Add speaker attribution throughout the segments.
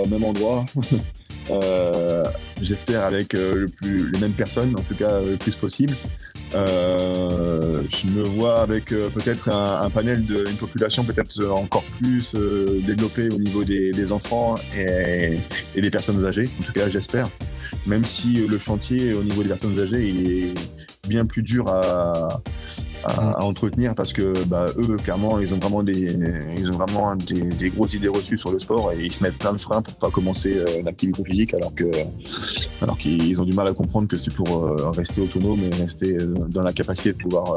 Speaker 1: même endroit. Euh, J'espère avec les mêmes personnes, en tout cas le plus possible. Je me vois avec peut-être un panel une population peut-être encore plus développée au niveau des enfants et des personnes âgées. En tout cas, j'espère. Même si le chantier au niveau des personnes âgées, il est bien plus dur à entretenir parce que eux, clairement, ils ont vraiment des grosses idées reçues sur le sport et ils se mettent plein de freins pour pas commencer l'activité physique alors qu'ils ont du mal à comprendre que c'est pour rester autonome et rester dans la capacité de pouvoir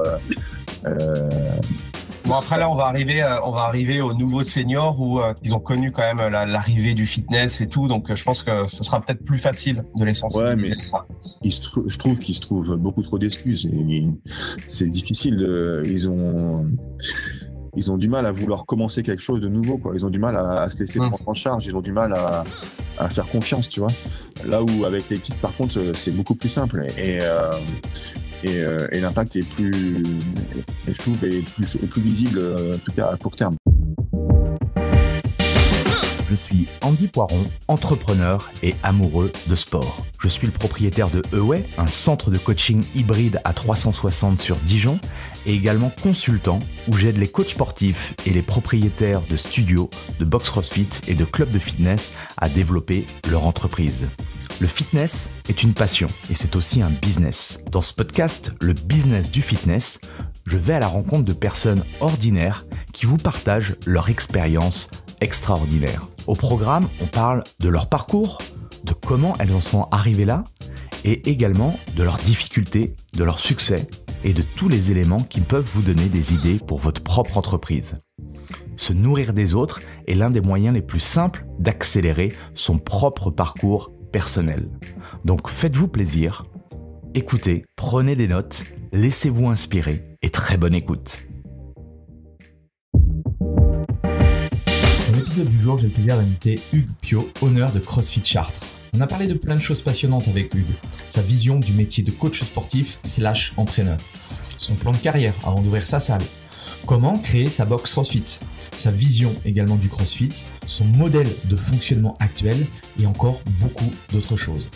Speaker 2: Bon, après là, on va arriver aux nouveaux seniors où ils ont connu quand même l'arrivée du fitness et tout. Donc, je pense que ce sera peut-être plus facile de les sensibiliser à ça.
Speaker 1: Je trouve qu'ils se trouvent beaucoup trop d'excuses. C'est difficile. Ils ont du mal à vouloir commencer quelque chose de nouveau, quoi. Ils ont du mal à se laisser prendre en charge. Ils ont du mal à faire confiance, tu vois. Là où avec les kids, par contre, c'est beaucoup plus simple. Et l'impact est plus, je trouve, est plus visible, en tout cas à court terme.
Speaker 3: Je suis Andy Poiron, entrepreneur et amoureux de sport. Je suis le propriétaire de Away, un centre de coaching hybride à 360 sur Dijon, et également consultant où j'aide les coachs sportifs et les propriétaires de studios, de box CrossFit et de clubs de fitness à développer leur entreprise. Le fitness est une passion et c'est aussi un business. Dans ce podcast, le business du fitness, je vais à la rencontre de personnes ordinaires qui vous partagent leur expérience extraordinaire. Au programme, on parle de leur parcours, de comment elles en sont arrivées là et également de leurs difficultés, de leurs succès et de tous les éléments qui peuvent vous donner des idées pour votre propre entreprise. Se nourrir des autres est l'un des moyens les plus simples d'accélérer son propre parcours personnel. Donc faites-vous plaisir, écoutez, prenez des notes, laissez-vous inspirer et très bonne écoute. Dans l'épisode du jour, j'ai le plaisir d'inviter Hugues Piot, owner de CrossFit Chartres. On a parlé de plein de choses passionnantes avec Hugues. Sa vision du métier de coach sportif / entraîneur. Son plan de carrière avant d'ouvrir sa salle. Comment créer sa box CrossFit. Sa vision également du CrossFit. Son modèle de fonctionnement actuel et encore beaucoup d'autres choses.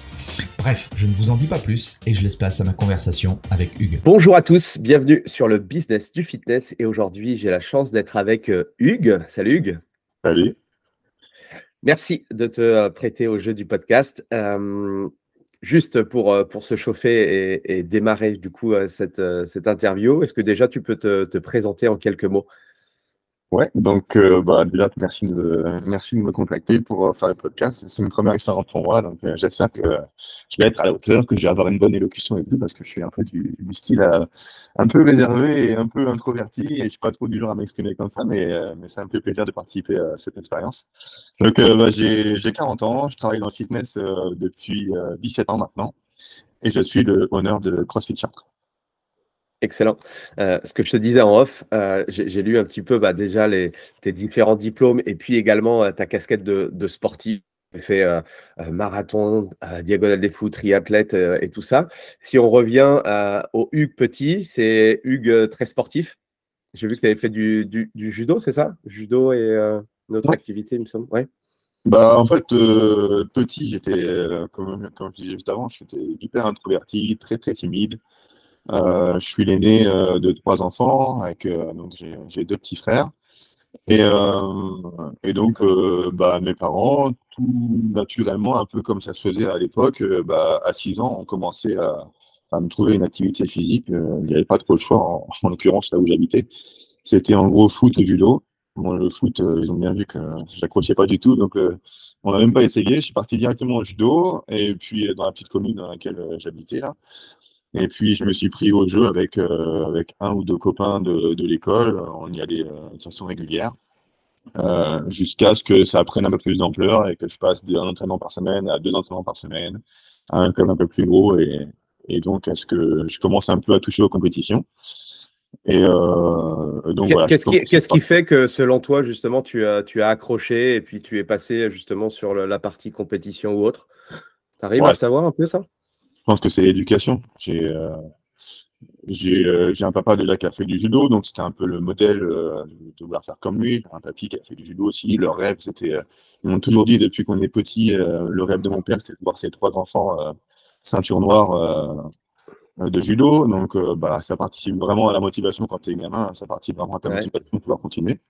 Speaker 3: Bref, je ne vous en dis pas plus et je laisse place à ma conversation avec Hugues.
Speaker 4: Bonjour à tous, bienvenue sur le business du fitness et aujourd'hui j'ai la chance d'être avec Hugues. Salut Hugues.
Speaker 1: Salut.
Speaker 4: Merci de te prêter au jeu du podcast. Juste pour se chauffer et démarrer du coup cette interview, est-ce que déjà tu peux te présenter en quelques mots?
Speaker 1: Ouais, donc déjà merci de me contacter pour faire le podcast. C'est une première expérience pour moi, donc j'espère que je vais être à la hauteur, que je vais avoir une bonne élocution et tout, parce que je suis un peu du style un peu réservé et un peu introverti, et je suis pas trop du genre à m'exprimer comme ça, mais ça me fait plaisir de participer à cette expérience. Donc j'ai 40 ans, je travaille dans le fitness depuis 17 ans maintenant, et je suis le owner de CrossFit Chartres.
Speaker 4: Excellent. Ce que je te disais en off, j'ai lu un petit peu déjà tes différents diplômes et puis également ta casquette de sportif. Tu as fait marathon, diagonale des fous, triathlète et tout ça. Si on revient au Hugues petit, c'est Hugues très sportif. J'ai vu que tu avais fait du judo, c'est ça? Judo et une autre activité, il me semble. Ouais.
Speaker 1: En fait, petit, j'étais, comme je disais juste avant, j'étais hyper introverti, très très timide. Je suis l'aîné de 3 enfants, donc j'ai 2 petits frères. Et donc, mes parents, tout naturellement, un peu comme ça se faisait à l'époque, à 6 ans, on commençait à me trouver une activité physique. Il n'y avait pas trop le choix, en l'occurrence, là où j'habitais. C'était en gros foot et judo. Bon, le foot, ils ont bien vu que je n'accrochais pas du tout, donc on n'a même pas essayé. Je suis parti directement au judo, et puis dans la petite commune dans laquelle j'habitais, là. Et puis, je me suis pris au jeu avec un ou 2 copains de l'école. On y allait de façon régulière, jusqu'à ce que ça prenne un peu plus d'ampleur et que je passe d'un entraînement par semaine à 2 entraînements par semaine, à un club un peu plus gros, et donc à ce que je commence un peu à toucher aux compétitions. Et donc voilà.
Speaker 4: Qu'est-ce qui fait que, selon toi, justement, tu as accroché et puis tu es passé justement sur la partie compétition ou autre? Tu arrives à savoir un peu ça?
Speaker 1: Je pense que c'est l'éducation. j'ai un papa déjà qui a fait du judo, donc c'était un peu le modèle de vouloir faire comme lui. Un papy qui a fait du judo aussi. Leur rêve, c'était, ils m'ont toujours dit depuis qu'on est petit, le rêve de mon père, c'était de voir ses 3 enfants ceinture noire de judo. Donc, bah, ça participe vraiment à la motivation quand tu es gamin. Ça participe vraiment à ta motivation pour pouvoir continuer.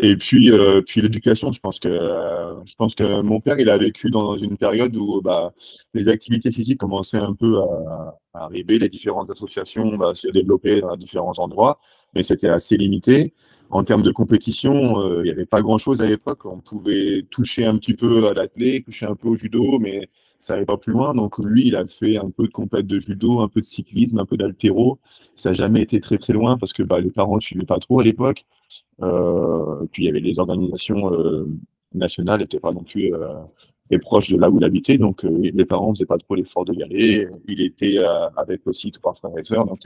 Speaker 1: Et puis l'éducation, je pense que mon père, il a vécu dans une période où bah, les activités physiques commençaient un peu à arriver, les différentes associations se développer dans différents endroits, mais c'était assez limité. En termes de compétition, il n'y avait pas grand-chose à l'époque. On pouvait toucher un petit peu à l'athlé, toucher un peu au judo, mais ça n'allait pas plus loin. Donc lui, il a fait un peu de compète de judo, un peu de cyclisme, un peu d'haltéro. Ça n'a jamais été très très loin parce que bah, les parents ne suivaient pas trop à l'époque. Puis il y avait les organisations nationales n'étaient pas non plus très proches de là où il habitait, donc les parents ne faisaient pas trop l'effort de y aller. Il était avec aussi 3 frères et sœurs, donc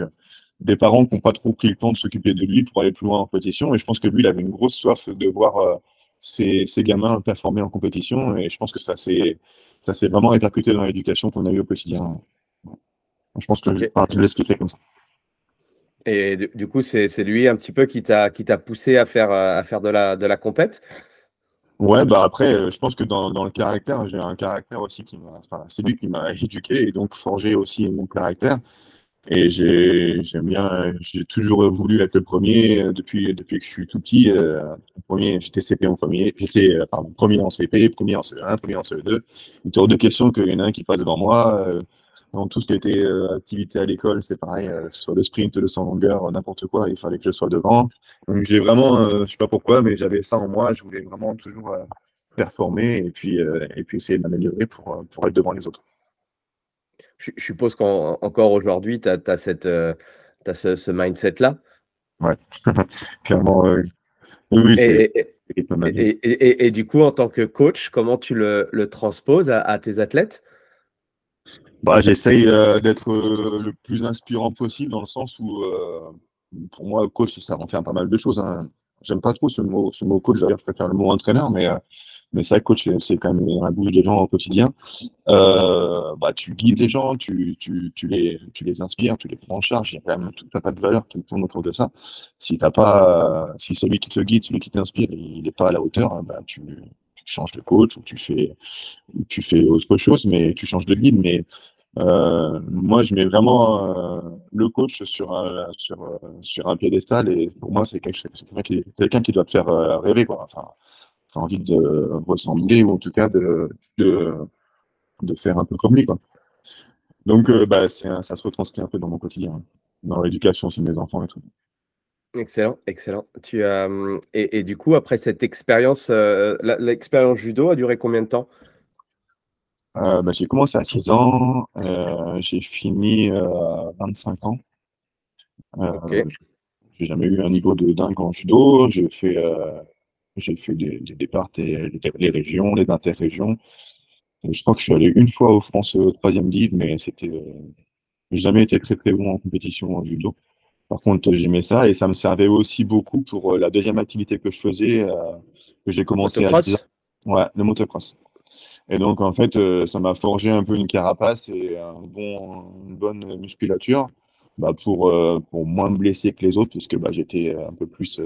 Speaker 1: des parents qui n'ont pas trop pris le temps de s'occuper de lui pour aller plus loin en compétition. Et je pense que lui, il avait une grosse soif de voir ses gamins performer en compétition. Et je pense que ça s'est vraiment répercuté dans l'éducation qu'on a eue au quotidien. Je pense que je l'expliquerai comme ça.
Speaker 4: Et du coup, c'est lui un petit peu qui t'a poussé à faire de la compète?
Speaker 1: Ouais, bah après, je pense que dans le caractère, j'ai un caractère aussi c'est lui qui m'a éduqué et donc forgé aussi mon caractère. Et j'ai toujours voulu être le premier depuis que je suis tout petit. J'étais CP en premier, pardon, premier en CP, premier en CE1, premier en CE2. Il était hors de question qu'il y en a un qui passe devant moi. Dans tout ce qui était activité à l'école, c'est pareil, sur le sprint, le 100 longueur, n'importe quoi, il fallait que je sois devant. Donc j'ai vraiment, je sais pas pourquoi, mais j'avais ça en moi. Je voulais vraiment toujours performer et puis essayer de m'améliorer pour être devant les autres.
Speaker 4: Je suppose qu'encore aujourd'hui, tu as ce mindset-là.
Speaker 1: Ouais, clairement. Oui,
Speaker 4: et du coup, en tant que coach, comment tu le transposes à tes athlètes?
Speaker 1: Bah, j'essaye d'être le plus inspirant possible dans le sens où, pour moi, coach, ça renferme pas mal de choses, hein. J'aime pas trop ce mot coach, d'ailleurs, je préfère le mot entraîneur, mais c'est vrai que coach, c'est quand même la bouche des gens au quotidien. Bah, tu guides les gens, tu les inspires, tu les prends en charge. Il y a quand même tout un tas de valeurs qui tournent autour de ça. Si celui qui te guide, celui qui t'inspire, il n'est pas à la hauteur, bah, tu changes de coach ou tu fais autre chose, mais tu changes de guide. Mais moi, je mets vraiment le coach sur un piédestal et pour moi, c'est quelqu'un qui doit te faire rêver, quoi. Enfin, tu as envie de ressembler ou en tout cas de faire un peu comme lui, quoi. Donc, bah, ça se retranscrit un peu dans mon quotidien, dans l'éducation aussi de mes enfants et tout.
Speaker 4: Excellent, excellent. Et du coup, après cette expérience, l'expérience judo a duré combien de temps?
Speaker 1: Bah, j'ai commencé à 6 ans, j'ai fini à 25 ans.
Speaker 4: Ok.
Speaker 1: J'ai jamais eu un niveau de dingue en judo. J'ai fait des départs et les régions, les interrégions. Et je crois que je suis allé une fois aux France 3e div, mais j'ai jamais été très très bon en compétition en judo. Par contre, j'aimais ça et ça me servait aussi beaucoup pour la deuxième activité que je faisais, que j'ai commencé à 10 ans. Ouais, le motocross. Et donc, en fait, ça m'a forgé un peu une carapace et une bonne musculature bah, pour moins me blesser que les autres, puisque bah, j'étais un peu plus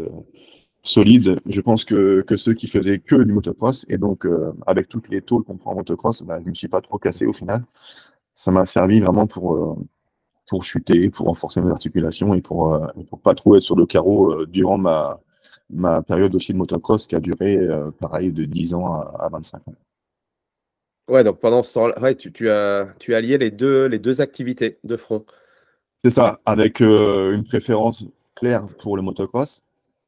Speaker 1: solide, je pense, que ceux qui faisaient que du motocross. Et donc, avec toutes les tôles qu'on prend en motocross, bah, je ne me suis pas trop cassé au final. Ça m'a servi vraiment pour chuter, pour renforcer mes articulations et pour pas trop être sur le carreau durant ma période aussi de motocross qui a duré, pareil, de 10 ans à 25 ans.
Speaker 4: Ouais, donc pendant ce temps-là, ouais, tu as lié les deux activités de front.
Speaker 1: C'est ça, avec une préférence claire pour le motocross,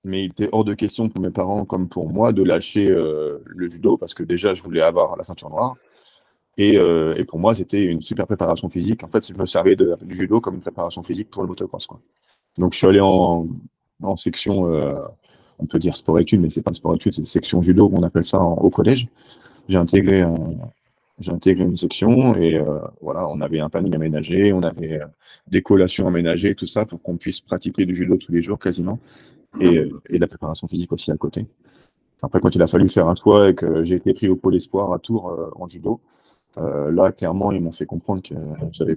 Speaker 1: mais il était hors de question pour mes parents comme pour moi de lâcher le judo parce que déjà je voulais avoir la ceinture noire et pour moi c'était une super préparation physique. En fait, je me servais du judo comme une préparation physique pour le motocross, quoi. Donc je suis allé en section, on peut dire sport-études, mais c'est pas sport-études, c'est section judo, on appelle ça au collège. J'ai intégré une section et voilà, on avait un planning aménagé, on avait des collations aménagées, tout ça pour qu'on puisse pratiquer du judo tous les jours quasiment et la préparation physique aussi à côté. Après, quand il a fallu faire un choix et que j'ai été pris au pôle espoir à Tours en judo, Là, clairement, ils m'ont fait comprendre que j'avais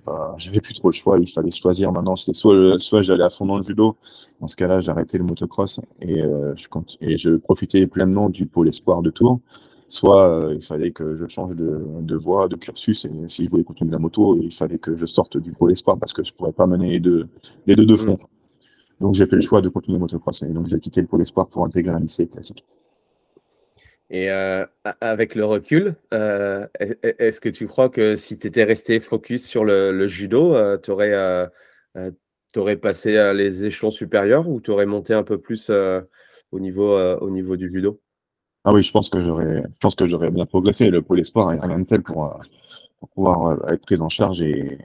Speaker 1: plus trop le choix. Il fallait choisir maintenant. C'était soit j'allais à fond dans le judo. Dans ce cas-là, j'arrêtais le motocross et je profitais pleinement du pôle espoir de Tours. Soit il fallait que je change de voie, de cursus. Et si je voulais continuer la moto, il fallait que je sorte du pôle espoir parce que je pourrais pas mener les deux de front. Donc j'ai fait le choix de continuer le motocross. Et donc j'ai quitté le pôle espoir pour intégrer un lycée classique.
Speaker 4: Et avec le recul, est-ce que tu crois que si tu étais resté focus sur le judo, tu aurais passé les échelons supérieurs ou tu aurais monté un peu plus au niveau du judo?
Speaker 1: Ah oui, je pense que j'aurais bien progressé. Le pôle espoir est rien de tel pour pouvoir être pris en charge et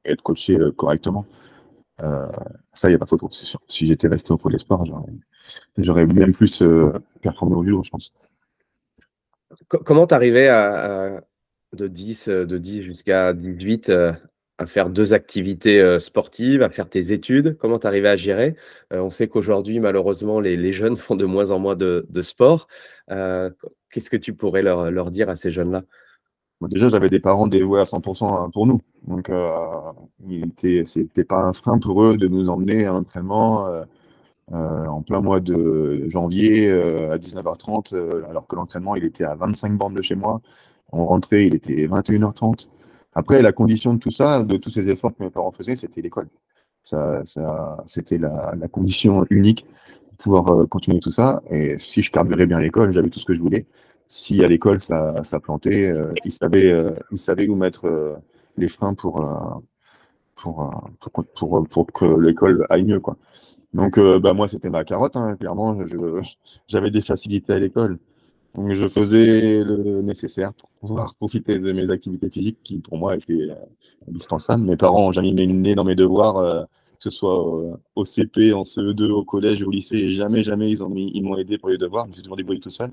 Speaker 1: être coaché correctement. Ça, il n'y a pas photo, c'est sûr. Si j'étais resté au pôle espoir, j'aurais bien plus performé au judo, je pense.
Speaker 4: Comment tu arrivais de 10 jusqu'à 18 à faire 2 activités sportives, à faire tes études? Comment tu arrivais à gérer? On sait qu'aujourd'hui, malheureusement, les jeunes font de moins en moins de sport. Qu'est-ce que tu pourrais leur dire à ces jeunes-là?
Speaker 1: Bon, déjà, j'avais des parents dévoués à 100% pour nous. Donc, c'était pas un frein pour eux de nous emmener à l'entraînement en plein mois de janvier à 19h30, alors que l'entraînement, il était à 25 bornes de chez moi. On rentrait, il était 21h30. Après, la condition de tout ça, de tous ces efforts que mes parents faisaient, c'était l'école. C'était la condition unique pour pouvoir continuer tout ça. Et si je carburais bien à l'école, j'avais tout ce que je voulais. Si à l'école, ça plantait, ils savaient où mettre les freins pour que l'école aille mieux, quoi. Donc, moi, c'était ma carotte, hein, clairement. J'avais des facilités à l'école. Donc, je faisais le nécessaire pour pouvoir profiter de mes activités physiques qui, pour moi, étaient indispensables. Mes parents n'ont jamais mis le nez dans mes devoirs, que ce soit au CP, en CE2, au collège, au lycée. Et jamais, jamais, ils m'ont aidé pour les devoirs. Je me suis toujours débrouillé tout seul.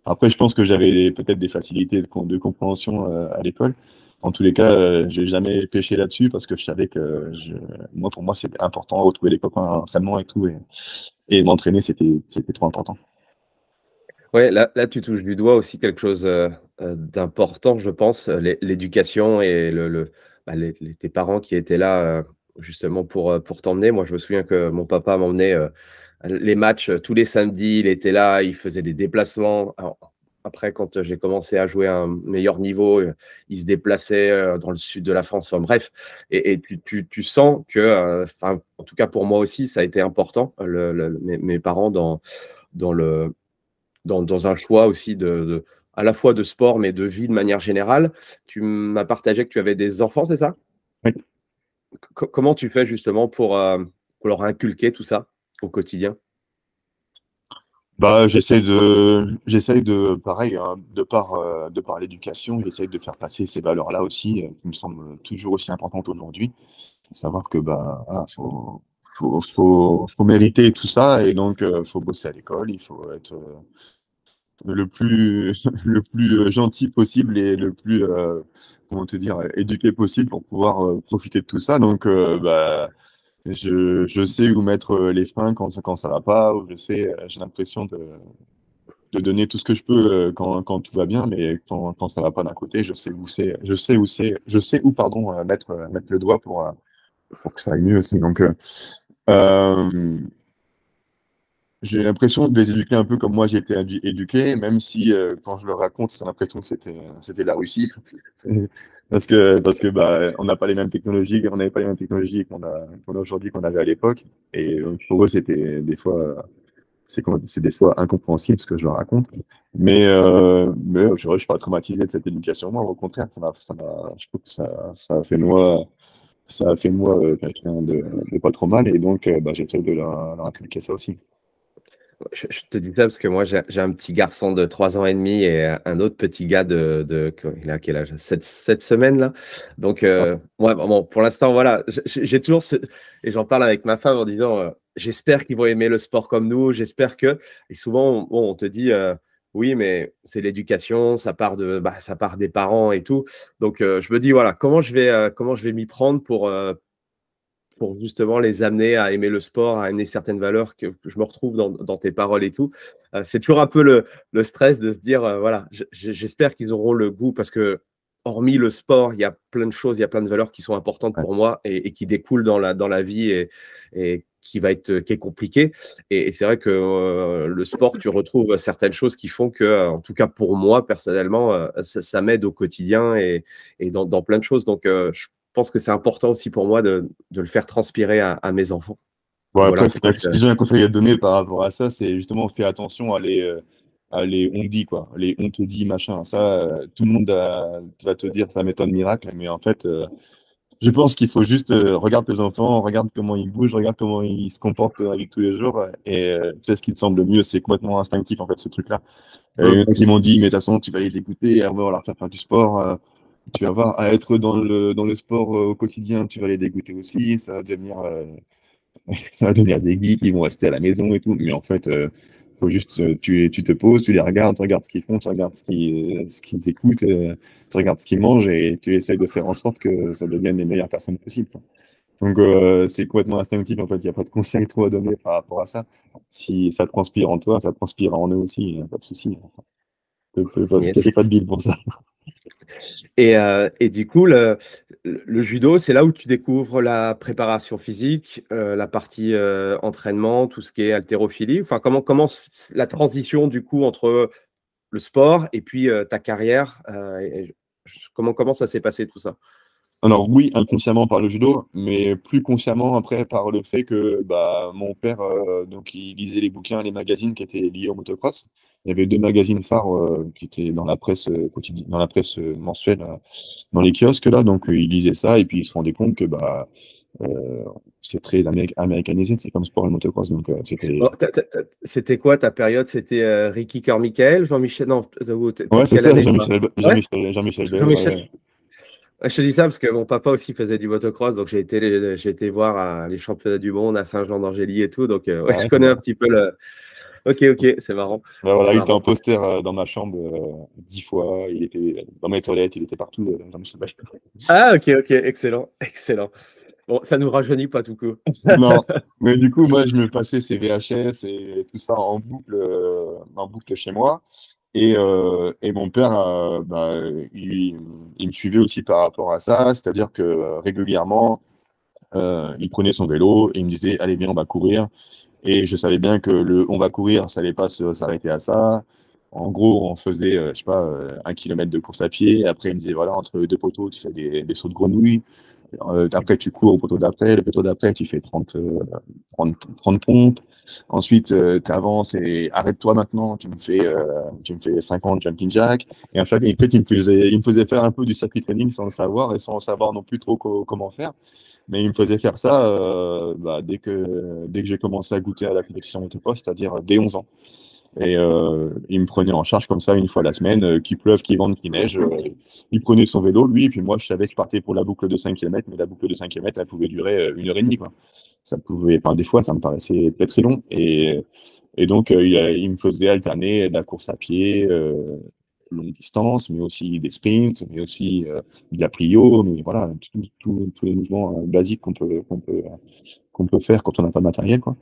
Speaker 1: Après, je pense que j'avais peut-être des facilités de compréhension à l'école. En tous les cas, j'ai jamais pêché là-dessus parce que je savais que pour moi, c'était important de retrouver les copains à l'entraînement et tout. Et m'entraîner, c'était trop important.
Speaker 4: Ouais, là, tu touches du doigt aussi quelque chose d'important, je pense, l'éducation et tes parents qui étaient là justement pour t'emmener. Moi, je me souviens que mon papa m'emmenait les matchs tous les samedis, il était là, il faisait des déplacements. Alors, après, quand j'ai commencé à jouer à un meilleur niveau, il se déplaçait dans le sud de la France. Enfin, bref, et tu sens que, en tout cas pour moi aussi, ça a été important, mes parents dans un choix aussi à la fois de sport, mais de vie de manière générale. Tu m'as partagé que tu avais des enfants, c'est ça?
Speaker 1: Oui.
Speaker 4: Comment tu fais justement pour leur inculquer tout ça au quotidien?
Speaker 1: J'essaie de pareil, hein, de par l'éducation, j'essaie de faire passer ces valeurs-là aussi, qui me semblent toujours aussi importantes aujourd'hui. Savoir que voilà, faut mériter tout ça et donc faut bosser à l'école, il faut être le plus le plus gentil possible et le plus comment te dire, éduqué possible pour pouvoir profiter de tout ça. Donc je sais où mettre les freins quand ça va pas, ou j'ai l'impression de donner tout ce que je peux quand tout va bien, mais quand ça va pas d'un côté, je sais où pardon mettre le doigt pour que ça aille mieux aussi. Donc j'ai l'impression de les éduquer un peu comme moi j'ai été éduqué, même si quand je le raconte, j'ai l'impression que c'était la Russie. Parce que on n'a pas les mêmes technologies, on n'avait pas les mêmes technologies qu'on a aujourd'hui, qu'on avait à l'époque. Et pour eux, c'était des fois, c'est des fois incompréhensible ce que je leur raconte. Mais je ne suis pas traumatisé de cette éducation. Moi, au contraire, je trouve que ça a fait de moi, quelqu'un de pas trop mal. Et donc, j'essaie de leur inculquer ça aussi.
Speaker 4: Je te dis ça parce que moi, j'ai un petit garçon de 3 ans et demi et un autre petit gars il a quel âge? 7 semaines là. Donc, ouais, bon, pour l'instant, voilà, j'ai toujours et j'en parle avec ma femme en disant, j'espère qu'ils vont aimer le sport comme nous, j'espère que. Et souvent, on te dit, oui, mais c'est l'éducation, ça part des parents et tout. Donc, je me dis, voilà, comment je vais m'y prendre pour justement les amener à aimer le sport, à aimer certaines valeurs que je me retrouve dans tes paroles et tout. C'est toujours un peu le stress de se dire, voilà, j'espère qu'ils auront le goût parce que hormis le sport, il y a plein de choses, il y a plein de valeurs qui sont importantes
Speaker 1: Ouais.
Speaker 4: pour moi et qui découlent dans la vie et qui est compliqué. Et c'est vrai que le sport, tu retrouves certaines choses qui font que, en tout cas pour moi, personnellement, ça m'aide au quotidien et dans plein de choses. Donc, je pense que c'est important aussi pour moi de le faire transpirer à mes enfants.
Speaker 1: Bon,
Speaker 4: Donc,
Speaker 1: après,
Speaker 4: voilà.
Speaker 1: si j'ai un conseil à te donner par rapport à ça, c'est justement fais attention à les on dit, quoi. Les on te dit, machin. Ça, tout le monde va te dire ça m'étonne miracle, mais en fait, je pense qu'il faut juste regarde tes enfants, regarde comment ils bougent, regarde comment ils se comportent avec tous les jours et fais ce qui te semble le mieux. C'est complètement instinctif, en fait, ce truc-là. Il y en a qui m'ont dit, mais de toute façon, tu vas les écouter, on va leur faire du sport. Tu vas voir, à être dans le sport au quotidien, tu vas les dégoûter aussi. Ça va devenir des geeks, ils vont rester à la maison et tout. Mais en fait, faut juste, tu te poses, tu les regardes, tu regardes ce qu'ils font, tu regardes ce qu'ils écoutent, tu regardes ce qu'ils mangent et tu essayes de faire en sorte que ça devienne les meilleures personnes possibles, quoi. Donc, c'est complètement instinctif. En fait, il n'y a pas de conseil trop à donner par rapport à ça. Si ça transpire en toi, ça transpire en eux aussi, pas de souci.
Speaker 4: Yes.
Speaker 1: Pas de bile pour ça.
Speaker 4: Et du coup, le judo, c'est là où tu découvres la préparation physique, la partie entraînement, tout ce qui est haltérophilie. Enfin, comment la transition du coup entre le sport et puis ta carrière, comment ça s'est passé tout ça?
Speaker 1: Alors oui, inconsciemment par le judo, mais plus consciemment après par le fait que bah, mon père, donc il lisait les bouquins, les magazines qui étaient liés au motocross. Il y avait deux magazines phares qui étaient dans la presse quotidienne, dans la presse mensuelle, dans les kiosques là. Donc il lisait ça et puis il se rendait compte que bah c'est très américanisé, c'est comme sport le motocross. Donc c'était.
Speaker 4: Oh, c'était quoi ta période? C'était Ricky Carmichael, Jean-Michel? Non,
Speaker 1: Ouais, c'est
Speaker 4: quelle
Speaker 1: ça,
Speaker 4: année? Ouais,
Speaker 1: Jean-Michel Bell,
Speaker 4: Jean-Michel.
Speaker 1: ouais.
Speaker 4: Je te dis ça parce que mon papa aussi faisait du motocross, donc j'ai été voir les championnats du monde à Saint-Jean-d'Angély et tout, donc ouais, je
Speaker 1: Ouais, c'est
Speaker 4: connais un
Speaker 1: ça.
Speaker 4: petit peu Ok, c'est marrant.
Speaker 1: Ben
Speaker 4: C'est
Speaker 1: voilà, il était
Speaker 4: marrant.
Speaker 1: en poster dans ma chambre 10 fois. Il était dans mes toilettes, il était partout. Jean-Michel Bell.
Speaker 4: Ah, ok, excellent, excellent. Bon, ça nous rajeunit pas tout coup.
Speaker 1: Non, mais du coup, moi, je me passais ces VHS et tout ça en boucle chez moi. Et mon père, bah, il me suivait aussi par rapport à ça, c'est-à-dire que régulièrement, il prenait son vélo et il me disait, allez, viens, on va courir. Et je savais bien que le on va courir, ça allait pas s'arrêter à ça. En gros, on faisait, je sais pas, 1 kilomètre de course à pied. Après, il me disait, voilà, entre deux poteaux, tu fais des sauts de grenouille. Après, tu cours au poteau d'après. Le poteau d'après, tu fais 30 pompes. Ensuite, tu avances et arrête-toi maintenant. Tu me fais 50 jumping jack. Et en fait, il me faisait faire un peu du circuit training sans le savoir et sans savoir non plus trop comment faire. Mais il me faisait faire ça bah, dès que j'ai commencé à goûter à la compétition motocross, c'est-à-dire dès 11 ans. Et il me prenait en charge comme ça une fois la semaine, qu'il pleuve, qu'il vente, qu'il neige. Il prenait son vélo, lui, et puis moi, je savais que je partais pour la boucle de 5 km, mais la boucle de 5 km, elle pouvait durer 1 heure et demie, quoi. Ça pouvait, enfin, des fois, ça me paraissait très très long. Et donc, il me faisait alterner de la course à pied, longue distance, mais aussi des sprints, mais aussi de la plio, mais voilà, tous les mouvements basiques qu'on peut faire quand on n'a pas de matériel, quoi.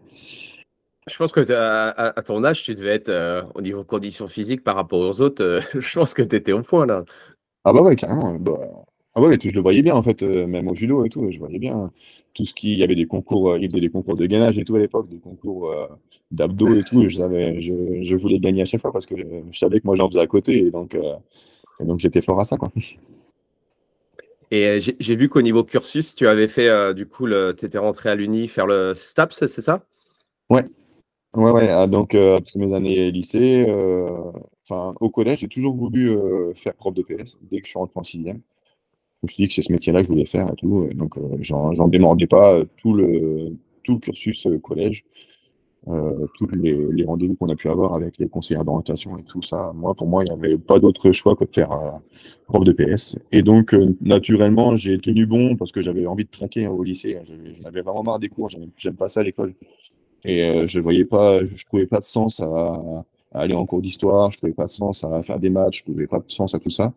Speaker 4: Je pense que à ton âge, tu devais être au niveau conditions physiques par rapport aux autres. Je pense que tu étais au point là.
Speaker 1: Ah bah ouais, carrément. Bah, ah ouais, je le voyais bien en fait, même au judo et tout, je voyais bien tout ce qui. Il y avait des concours, il faisait des concours de gainage et tout à l'époque, des concours d'abdos et tout. Et je voulais gagner à chaque fois parce que je savais que moi j'en faisais à côté et donc j'étais fort à ça, quoi.
Speaker 4: Et j'ai vu qu'au niveau cursus, tu avais fait du coup, tu étais rentré à l'Uni faire le STAPS, c'est ça?
Speaker 1: Ouais, ouais. Donc après mes années lycée, enfin au collège, j'ai toujours voulu faire prof de PS dès que je suis rentré en sixième. Je me suis dit que c'est ce métier-là que je voulais faire et tout. Et donc, j'en démordais pas tout le cursus collège, tous les rendez-vous qu'on a pu avoir avec les conseillers d'orientation et tout ça. Pour moi, il n'y avait pas d'autre choix que de faire prof de PS. Et donc, naturellement, j'ai tenu bon parce que j'avais envie de trinquer au lycée. J'en avais vraiment marre des cours. J'aime pas ça à l'école. Et je trouvais pas de sens à aller en cours d'histoire. Je trouvais pas de sens à faire des maths. Je trouvais pas de sens à tout ça.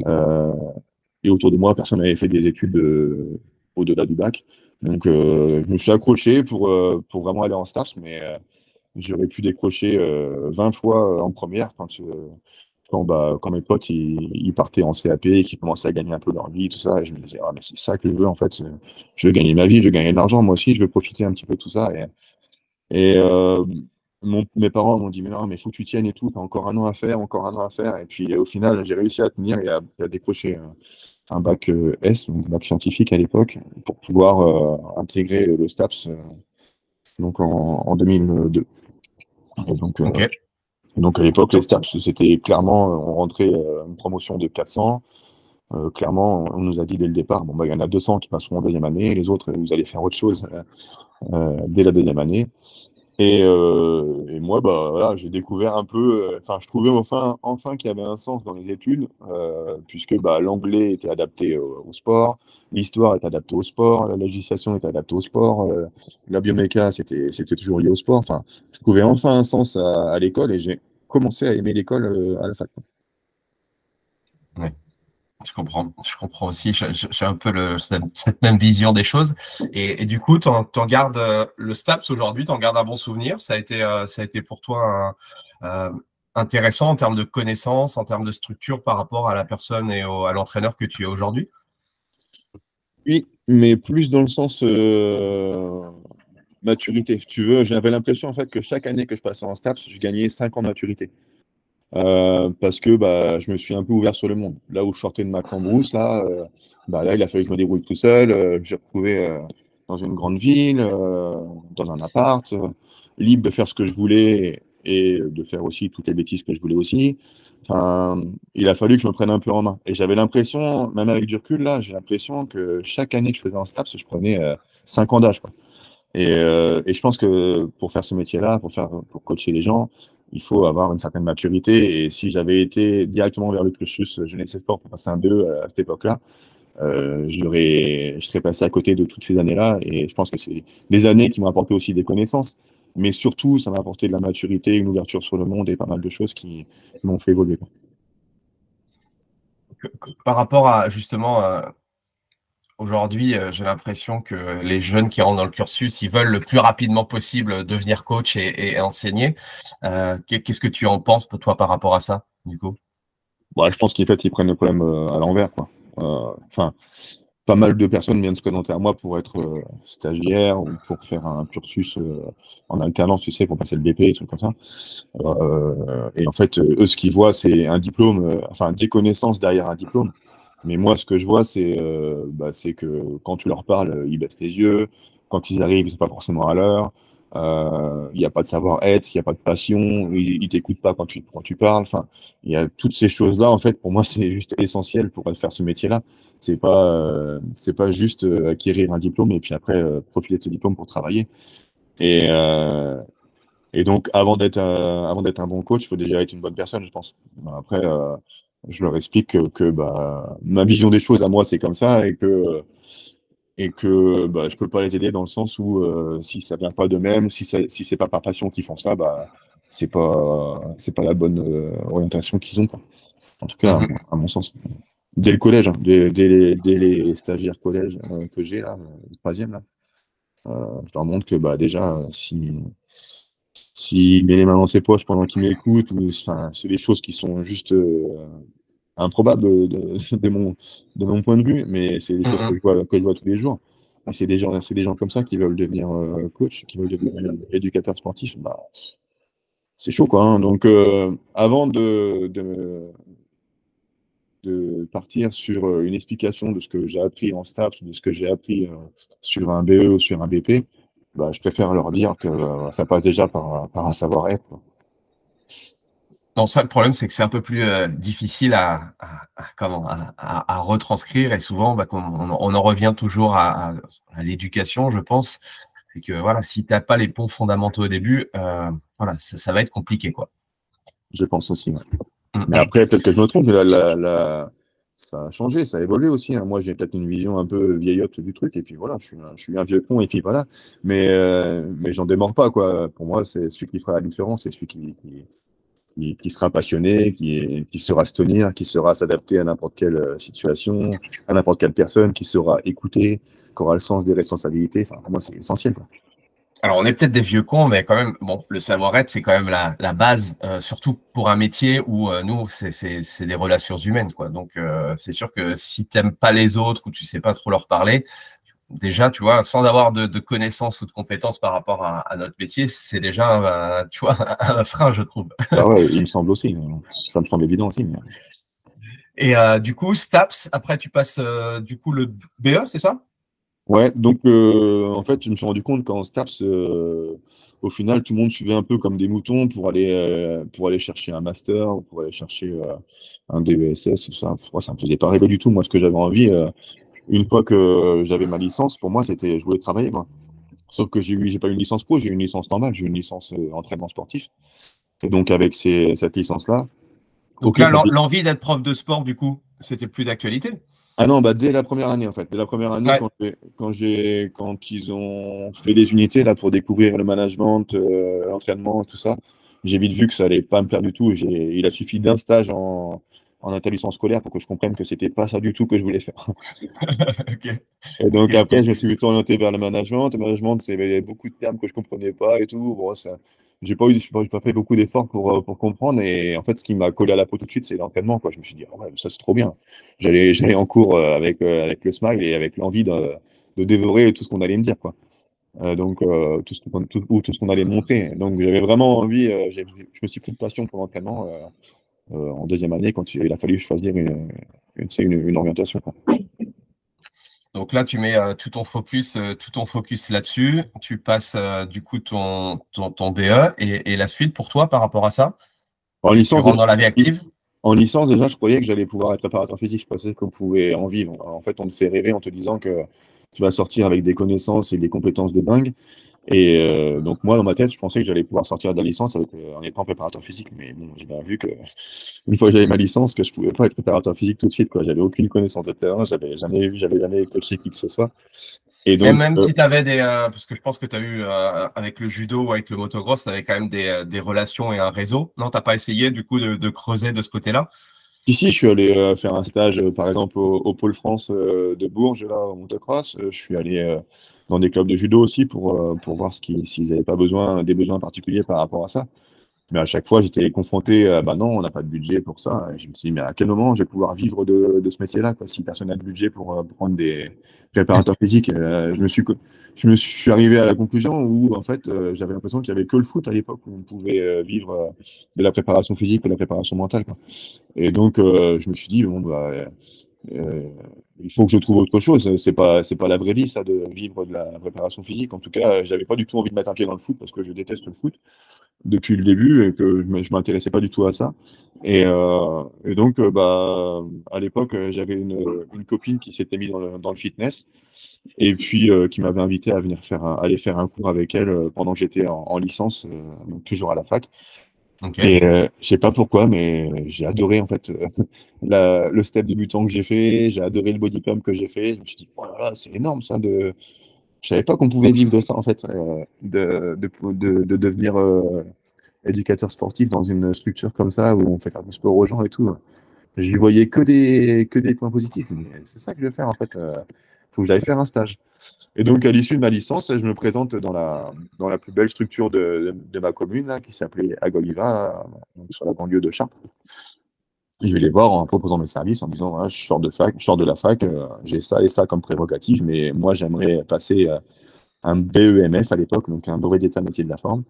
Speaker 1: Euh, et autour de moi, personne n'avait fait des études au-delà du bac. Donc, je me suis accroché pour vraiment aller en STAPS, mais j'aurais pu décrocher 20 fois en première quand mes potes ils partaient en CAP et qu'ils commençaient à gagner un peu leur vie, tout ça, et je me disais, ah, mais c'est ça que je veux en fait. Je veux gagner ma vie, je veux gagner de l'argent, moi aussi, je veux profiter un petit peu de tout ça. Et mes parents m'ont dit, mais non, mais faut que tu tiennes et tout, t'as encore un an à faire, encore un an à faire. Et puis au final, j'ai réussi à tenir et à décrocher un bac S, donc bac scientifique à l'époque, pour pouvoir intégrer le STAPS donc en 2002. Et
Speaker 2: Ok.
Speaker 1: donc à l'époque, les STAPS, c'était clairement, on rentrait une promotion de 400. Clairement, on nous a dit dès le départ, bon, bah, il y en a 200 qui passeront en deuxième année, et les autres, vous allez faire autre chose dès la deuxième année. Et moi, bah, voilà, j'ai découvert un peu, enfin, je trouvais enfin qu'il y avait un sens dans les études, puisque bah, l'anglais était adapté au sport, l'histoire est adaptée au sport, la législation est adaptée au sport, la bioméca, c'était toujours lié au sport. Enfin, je trouvais enfin un sens à l'école et j'ai commencé à aimer l'école à la fac.
Speaker 2: Ouais. Je comprends aussi. J'ai un peu cette même vision des choses. Et du coup, t'en gardes le STAPS aujourd'hui, t'en gardes un bon souvenir. Ça a été pour toi intéressant en termes de connaissances, en termes de structure par rapport à la personne et à l'entraîneur que tu es aujourd'hui.
Speaker 1: Oui, mais plus dans le sens maturité. Si tu veux, j'avais l'impression en fait que chaque année que je passais en STAPS, je gagnais 5 ans de maturité. Parce que bah, je me suis un peu ouvert sur le monde. Là où je sortais de ma cambrousse, là, il a fallu que je me débrouille tout seul. Je me suis retrouvé dans une grande ville, dans un appart, libre de faire ce que je voulais et de faire aussi toutes les bêtises que je voulais aussi. Enfin, il a fallu que je me prenne un peu en main. Et j'avais l'impression, même avec du recul, là, j'ai l'impression que chaque année que je faisais un STAPS, je prenais 5 ans d'âge, quoi. Et je pense que pour faire ce métier-là, pour coacher les gens, il faut avoir une certaine maturité. Et si j'avais été directement vers le cursus jeunesse et sport pour passer un 2 à cette époque-là, je serais passé à côté de toutes ces années-là. Et je pense que c'est des années qui m'ont apporté aussi des connaissances. Mais surtout, ça m'a apporté de la maturité, une ouverture sur le monde et pas mal de choses qui m'ont fait évoluer, quoi.
Speaker 2: Par rapport à justement aujourd'hui, j'ai l'impression que les jeunes qui rentrent dans le cursus, ils veulent le plus rapidement possible devenir coach et enseigner. Qu'est-ce que tu en penses pour toi par rapport à ça, du coup?
Speaker 1: Bon, je pense qu'en fait, ils prennent le problème à l'envers, quoi. Enfin, pas mal de personnes viennent se présenter à moi pour être stagiaire ou pour faire un cursus en alternance, tu sais, pour passer le BP, et trucs comme ça. Et en fait, eux, ce qu'ils voient, c'est un diplôme, enfin, des connaissances derrière un diplôme. Mais moi, ce que je vois, c'est que quand tu leur parles, ils baissent les yeux. Quand ils arrivent, ils sont pas forcément à l'heure. Il n'y a pas de savoir-être, il n'y a pas de passion. Ils t'écoutent pas quand tu parles. Enfin, il y a toutes ces choses-là. En fait, pour moi, c'est juste essentiel pour faire ce métier-là. C'est pas juste acquérir un diplôme et puis après profiter de ce diplôme pour travailler. Et, euh, et donc, avant d'être un bon coach, il faut déjà être une bonne personne, je pense. Après, je leur explique bah, ma vision des choses à moi, c'est comme ça et que bah, je peux pas les aider dans le sens où si ça vient pas d'eux-mêmes, si c'est pas par passion qu'ils font ça, bah, c'est pas la bonne orientation qu'ils ont, quoi. En tout cas, à mon sens. Dès le collège, hein, dès les stagiaires collège que j'ai là, le troisième là, je leur montre que bah déjà, s'il met les mains dans ses poches pendant qu'il m'écoute, enfin, c'est des choses qui sont juste improbables de mon point de vue, mais c'est des choses que je vois tous les jours. Et c'est des gens comme ça qui veulent devenir coach, qui veulent devenir éducateur sportif. Bah, c'est chaud, quoi, hein. Donc, avant de partir sur une explication de ce que j'ai appris en STAPS, de ce que j'ai appris sur un BE ou sur un BP, bah, je préfère leur dire que ça passe déjà par un savoir-être, quoi.
Speaker 2: Non, ça, le problème, c'est que c'est un peu plus difficile à retranscrire et souvent, bah, on en revient toujours à l'éducation, je pense. C'est que voilà, si tu n'as pas les bons fondamentaux au début, voilà, ça va être compliqué, quoi.
Speaker 1: Je pense aussi, ouais. Mais après, peut-être que je me trompe, mais ça a changé, ça a évolué aussi, hein. Moi, j'ai peut-être une vision un peu vieillotte du truc, et puis voilà, je suis un vieux con, et puis voilà. Mais j'en démords pas, quoi. Pour moi, c'est celui qui fera la différence, c'est celui qui sera passionné, qui saura se tenir, qui saura s'adapter à n'importe quelle situation, à n'importe quelle personne, qui saura écouter, qui aura le sens des responsabilités. Enfin, pour moi, c'est essentiel, quoi.
Speaker 2: Alors, on est peut-être des vieux cons, mais quand même, bon, le savoir-être, c'est quand même la base, surtout pour un métier où nous, c'est des relations humaines, quoi. Donc, c'est sûr que si tu n'aimes pas les autres ou tu sais pas trop leur parler, déjà, tu vois, sans avoir de connaissances ou de compétences par rapport à notre métier, c'est déjà, tu vois, un frein, je trouve.
Speaker 1: Ah ouais, il me semble aussi. Ça me semble évident aussi.
Speaker 2: Et du coup, STAPS, après, tu passes du coup le BE, c'est ça?
Speaker 1: Ouais, donc en fait, je me suis rendu compte qu'en STAPS, au final, tout le monde suivait un peu comme des moutons pour aller chercher un master, ou pour aller chercher un DESS, ça. Moi, ça me faisait pas rêver du tout. Moi, ce que j'avais envie, une fois que j'avais ma licence, pour moi, c'était je voulais travailler, moi. Sauf que j'ai pas une licence pro, j'ai une licence normale, j'ai une licence entraînement sportif. Et donc, avec cette licence-là,
Speaker 2: Donc
Speaker 1: ok,
Speaker 2: là, l'envie d'être prof de sport, du coup, c'était plus d'actualité.
Speaker 1: ah non, bah dès la première année en fait. Dès la première année,
Speaker 2: Ouais.
Speaker 1: quand ils ont fait des unités là pour découvrir le management, l'entraînement, tout ça, j'ai vite vu que ça allait pas me plaire du tout. Il a suffi d'un stage en établissement scolaire pour que je comprenne que c'était pas ça du tout que je voulais faire.
Speaker 2: Ok.
Speaker 1: Et donc
Speaker 2: Ok.
Speaker 1: après, je me suis plutôt orienté vers le management. Le management, il y avait beaucoup de termes que je comprenais pas et tout. Bon, ça, j'ai pas fait beaucoup d'efforts pour comprendre. Et en fait, ce qui m'a collé à la peau tout de suite, c'est l'entraînement, quoi. Je me suis dit, ah ouais, ça c'est trop bien. J'allais en cours avec le smile et avec l'envie de dévorer tout ce qu'on allait me dire, quoi. Donc tout ce qu'on allait montrer. Donc j'avais vraiment envie. Je me suis pris de passion pour l'entraînement en deuxième année quand il a fallu choisir une orientation, quoi.
Speaker 2: Donc là, tu mets tout ton focus là-dessus. Tu passes du coup ton BE et la suite pour toi par rapport à ça.
Speaker 1: En
Speaker 2: Tu
Speaker 1: licence,
Speaker 2: rentres dans la vie active.
Speaker 1: En licence, déjà, je croyais que j'allais pouvoir être préparateur physique. Je pensais qu'on pouvait en vivre. En fait, on te fait rêver en te disant que tu vas sortir avec des connaissances et des compétences de dingue. Et donc, moi, dans ma tête, je pensais que j'allais pouvoir sortir de la licence en étant préparateur physique. Mais bon, j'ai bien vu que, une fois que j'avais ma licence, que je pouvais pas être préparateur physique tout de suite, quoi. J'avais aucune connaissance de terrain. J'avais jamais coaché qui que ce soit. Et
Speaker 2: Et
Speaker 1: donc,
Speaker 2: même si tu avais parce que je pense que tu as eu avec le judo ou avec le motocross, tu avais quand même des relations et un réseau. Non, t'as pas essayé du coup de creuser de ce côté-là?
Speaker 1: ici, je suis allé faire un stage, par exemple, au Pôle France de Bourges, là, au motocross. Je suis allé dans des clubs de judo aussi pour voir s'ils n'avaient pas des besoins particuliers par rapport à ça. Mais à chaque fois, j'étais confronté à, bah non, on n'a pas de budget pour ça. Et je me suis dit, mais à quel moment je vais pouvoir vivre de ce métier-là, quoi, si personne n'a de budget pour prendre des préparateurs physiques. Je suis arrivé à la conclusion où, en fait, j'avais l'impression qu'il n'y avait que le foot à l'époque où on pouvait vivre de la préparation physique ou de la préparation mentale, quoi. Et donc, je me suis dit, bon, bah, euh, il faut que je trouve autre chose. C'est pas la vraie vie, ça, de vivre de la préparation physique. En tout cas, j'avais pas du tout envie de mettre un pied dans le foot parce que je déteste le foot depuis le début et que je m'intéressais pas du tout à ça. Et donc, bah, à l'époque, j'avais une copine qui s'était mise dans le fitness et puis qui m'avait invité à venir aller faire un cours avec elle pendant que j'étais en licence, donc toujours à la fac.
Speaker 2: Ok.
Speaker 1: Et je sais pas pourquoi, mais j'ai adoré en fait le step débutant que j'ai fait, j'ai adoré le body pump que j'ai fait. Je me suis dit, oh là là, c'est énorme ça de. Je savais pas qu'on pouvait vivre de ça en fait, de devenir éducateur sportif dans une structure comme ça où on fait faire du sport aux gens et tout. J'y voyais que des points positifs. Mais c'est ça que je vais faire en fait. Faut que j'aille faire un stage. Et donc, à l'issue de ma licence, je me présente dans la plus belle structure de ma commune, là, qui s'appelait Agoliva, là, donc sur la banlieue de Chartres. Je vais les voir en proposant mes services, en disant, voilà, je sors de la fac, j'ai ça et ça comme prérogative, mais moi, j'aimerais passer un BEMF à l'époque, donc un brevet d'état métier de la forme.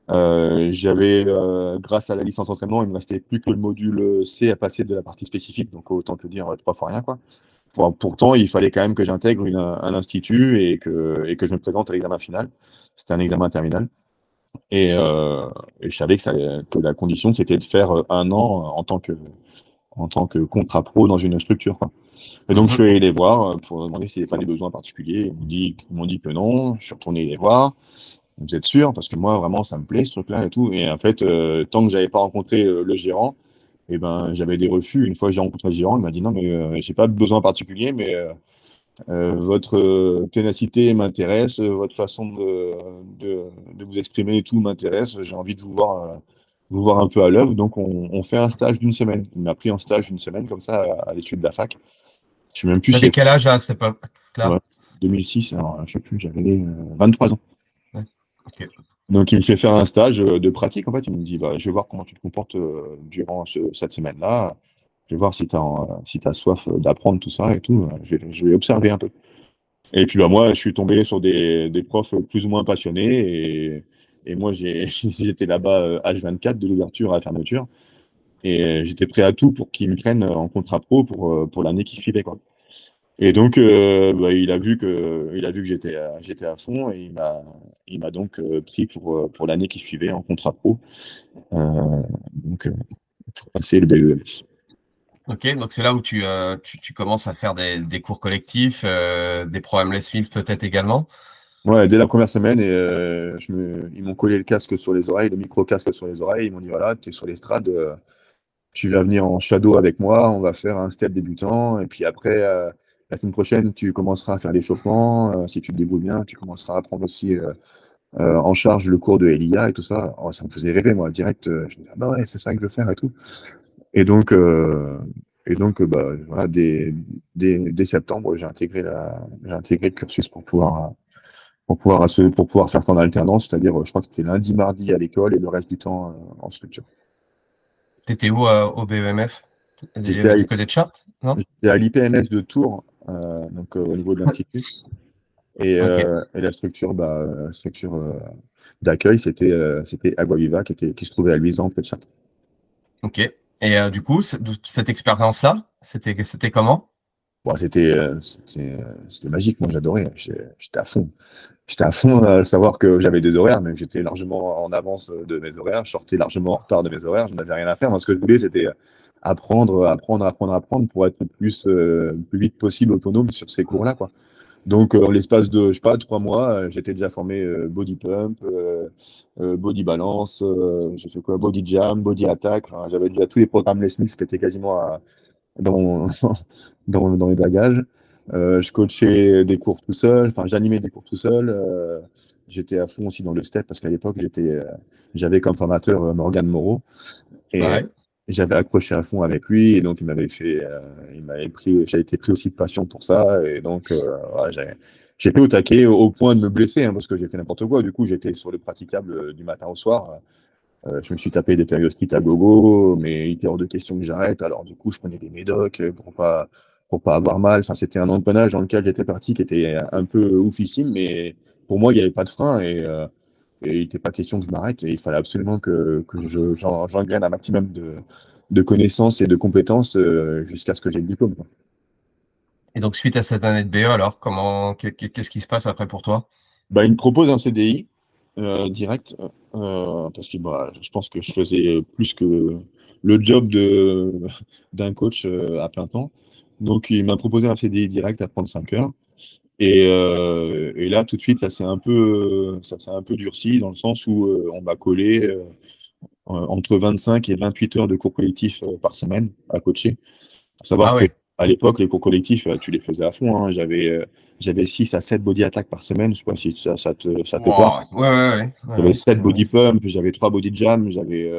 Speaker 1: Grâce à la licence entraînement, il me restait plus que le module C à passer de la partie spécifique, donc autant te dire trois fois rien, quoi. Pourtant, il fallait quand même que j'intègre un institut et que je me présente à l'examen final. C'était un examen terminal. Et je savais que la condition, c'était de faire un an en tant que contrat pro dans une structure, quoi. Et donc, je suis allé les voir pour demander s'il n'y avait pas des besoins particuliers. Ils m'ont dit que non. Je suis retourné les voir. Vous êtes sûr? Parce que moi, vraiment, ça me plaît, ce truc-là et tout. Et en fait, tant que j'avais pas rencontré le gérant, et ben, j'avais des refus. Une fois que j'ai rencontré le gérant, il m'a dit non, mais j'ai pas besoin particulier, mais votre ténacité m'intéresse, votre façon de vous exprimer et tout m'intéresse. J'ai envie de vous voir un peu à l'œuvre. Donc, on fait un stage d'une semaine. Il m'a pris en stage d'une semaine, comme ça, à l'issue de la fac. Je sais même plus
Speaker 2: T'avais quel âge à cette époque-là?
Speaker 1: Ouais, 2006, alors je sais plus, j'avais 23 ans.
Speaker 2: Ouais. Ok.
Speaker 1: Donc, il me fait faire un stage de pratique. En fait, il me dit, bah, je vais voir comment tu te comportes durant cette semaine-là. Je vais voir si tu as soif d'apprendre tout ça et tout. Je vais observer un peu. Et puis, bah, moi, je suis tombé sur des profs plus ou moins passionnés. Et moi, j'étais là-bas H24 de l'ouverture à la fermeture. Et j'étais prêt à tout pour qu'ils me prennent en contrat pro pour l'année qui suivait, quoi. Et donc, bah, il a vu que j'étais à fond et il m'a donc pris pour l'année qui suivait en contrat pro. Donc, pour passer le BEMS.
Speaker 2: Ok, donc c'est là où tu commences à faire des cours collectifs, des programmes Les Mills peut-être également.
Speaker 1: Ouais, dès la première semaine, et, ils m'ont collé le casque sur les oreilles, le micro-casque sur les oreilles. Ils m'ont dit, voilà, tu es sur l'estrade, tu vas venir en shadow avec moi, on va faire un step débutant. Et puis après, la semaine prochaine, tu commenceras à faire l'échauffement. Si tu te débrouilles bien, tu commenceras à prendre aussi en charge le cours de LIA et tout ça. Oh, ça me faisait rêver, moi, direct. Je me disais, ah bah ouais, c'est ça que je veux faire et tout. Et donc, bah, voilà, dès septembre, j'ai intégré le cursus pour pouvoir faire ça en alternance, c'est-à-dire, je crois que c'était lundi, mardi à l'école et le reste du temps en structure.
Speaker 2: Tu étais où au BEMF?
Speaker 1: J'étais à,
Speaker 2: Du côté de Chartres, non?
Speaker 1: j'étais à l'IPMS de Tours, donc au niveau de l'institut.
Speaker 2: Ok,
Speaker 1: Et la structure, d'accueil, c'était Aguaviva qui se trouvait à Luisan, près de Chartres.
Speaker 2: ok. Et du coup, cette expérience-là, c'était comment?
Speaker 1: Bon, c'était magique, moi j'adorais, j'étais à fond. J'étais à fond à savoir que j'avais des horaires, mais j'étais largement en avance de mes horaires, je sortais largement en retard de mes horaires, je n'avais rien à faire. Moi, ce que je voulais, c'était apprendre pour être plus vite possible autonome sur ces cours-là, quoi. Donc, en l'espace de, je sais pas, 3 mois, j'étais déjà formé body pump, body balance, j'ai fait quoi, body jam, body attack. Enfin, j'avais déjà tous les programmes Les Mills qui étaient quasiment dans, dans mes bagages. Je coachais des cours tout seul, enfin, j'animais des cours tout seul. J'étais à fond aussi dans le step parce qu'à l'époque, j'avais comme formateur Morgan Moreau. Et
Speaker 2: Ouais.
Speaker 1: j'avais accroché à fond avec lui, et donc j'ai été pris aussi de passion pour ça, et donc ouais, j'étais au taquet au point de me blesser, hein, parce que j'ai fait n'importe quoi. Du coup, j'étais sur le praticable du matin au soir. Je me suis tapé des périostites à gogo, mais il était hors de question que j'arrête. Alors du coup, je prenais des médocs pour pas avoir mal. Enfin, c'était un engrenage dans lequel j'étais parti qui était un peu oufissime, mais pour moi, il n'y avait pas de frein, et il n'était pas question que je m'arrête, et il fallait absolument que j'engraine un maximum de connaissances et de compétences jusqu'à ce que j'ai le diplôme, quoi.
Speaker 2: Et donc, suite à cette année de BE, alors, qu'est-ce qui se passe après pour toi?
Speaker 1: Bah, il me propose un CDI direct, parce que bah, je pense que je faisais plus que le job d'un coach à plein temps. Donc, il m'a proposé un CDI direct à 35 heures. Et là, tout de suite, ça s'est un peu durci dans le sens où on m'a collé entre 25 et 28 heures de cours collectifs par semaine à coacher. Faut savoir
Speaker 2: Ah
Speaker 1: que
Speaker 2: ouais.
Speaker 1: à l'époque, les cours collectifs, tu les faisais à fond, hein. J'avais 6 à 7 body attack par semaine. Je sais pas si ça te parle.
Speaker 2: Wow. Ouais.
Speaker 1: J'avais 7 body pump, j'avais 3 body jam, j'avais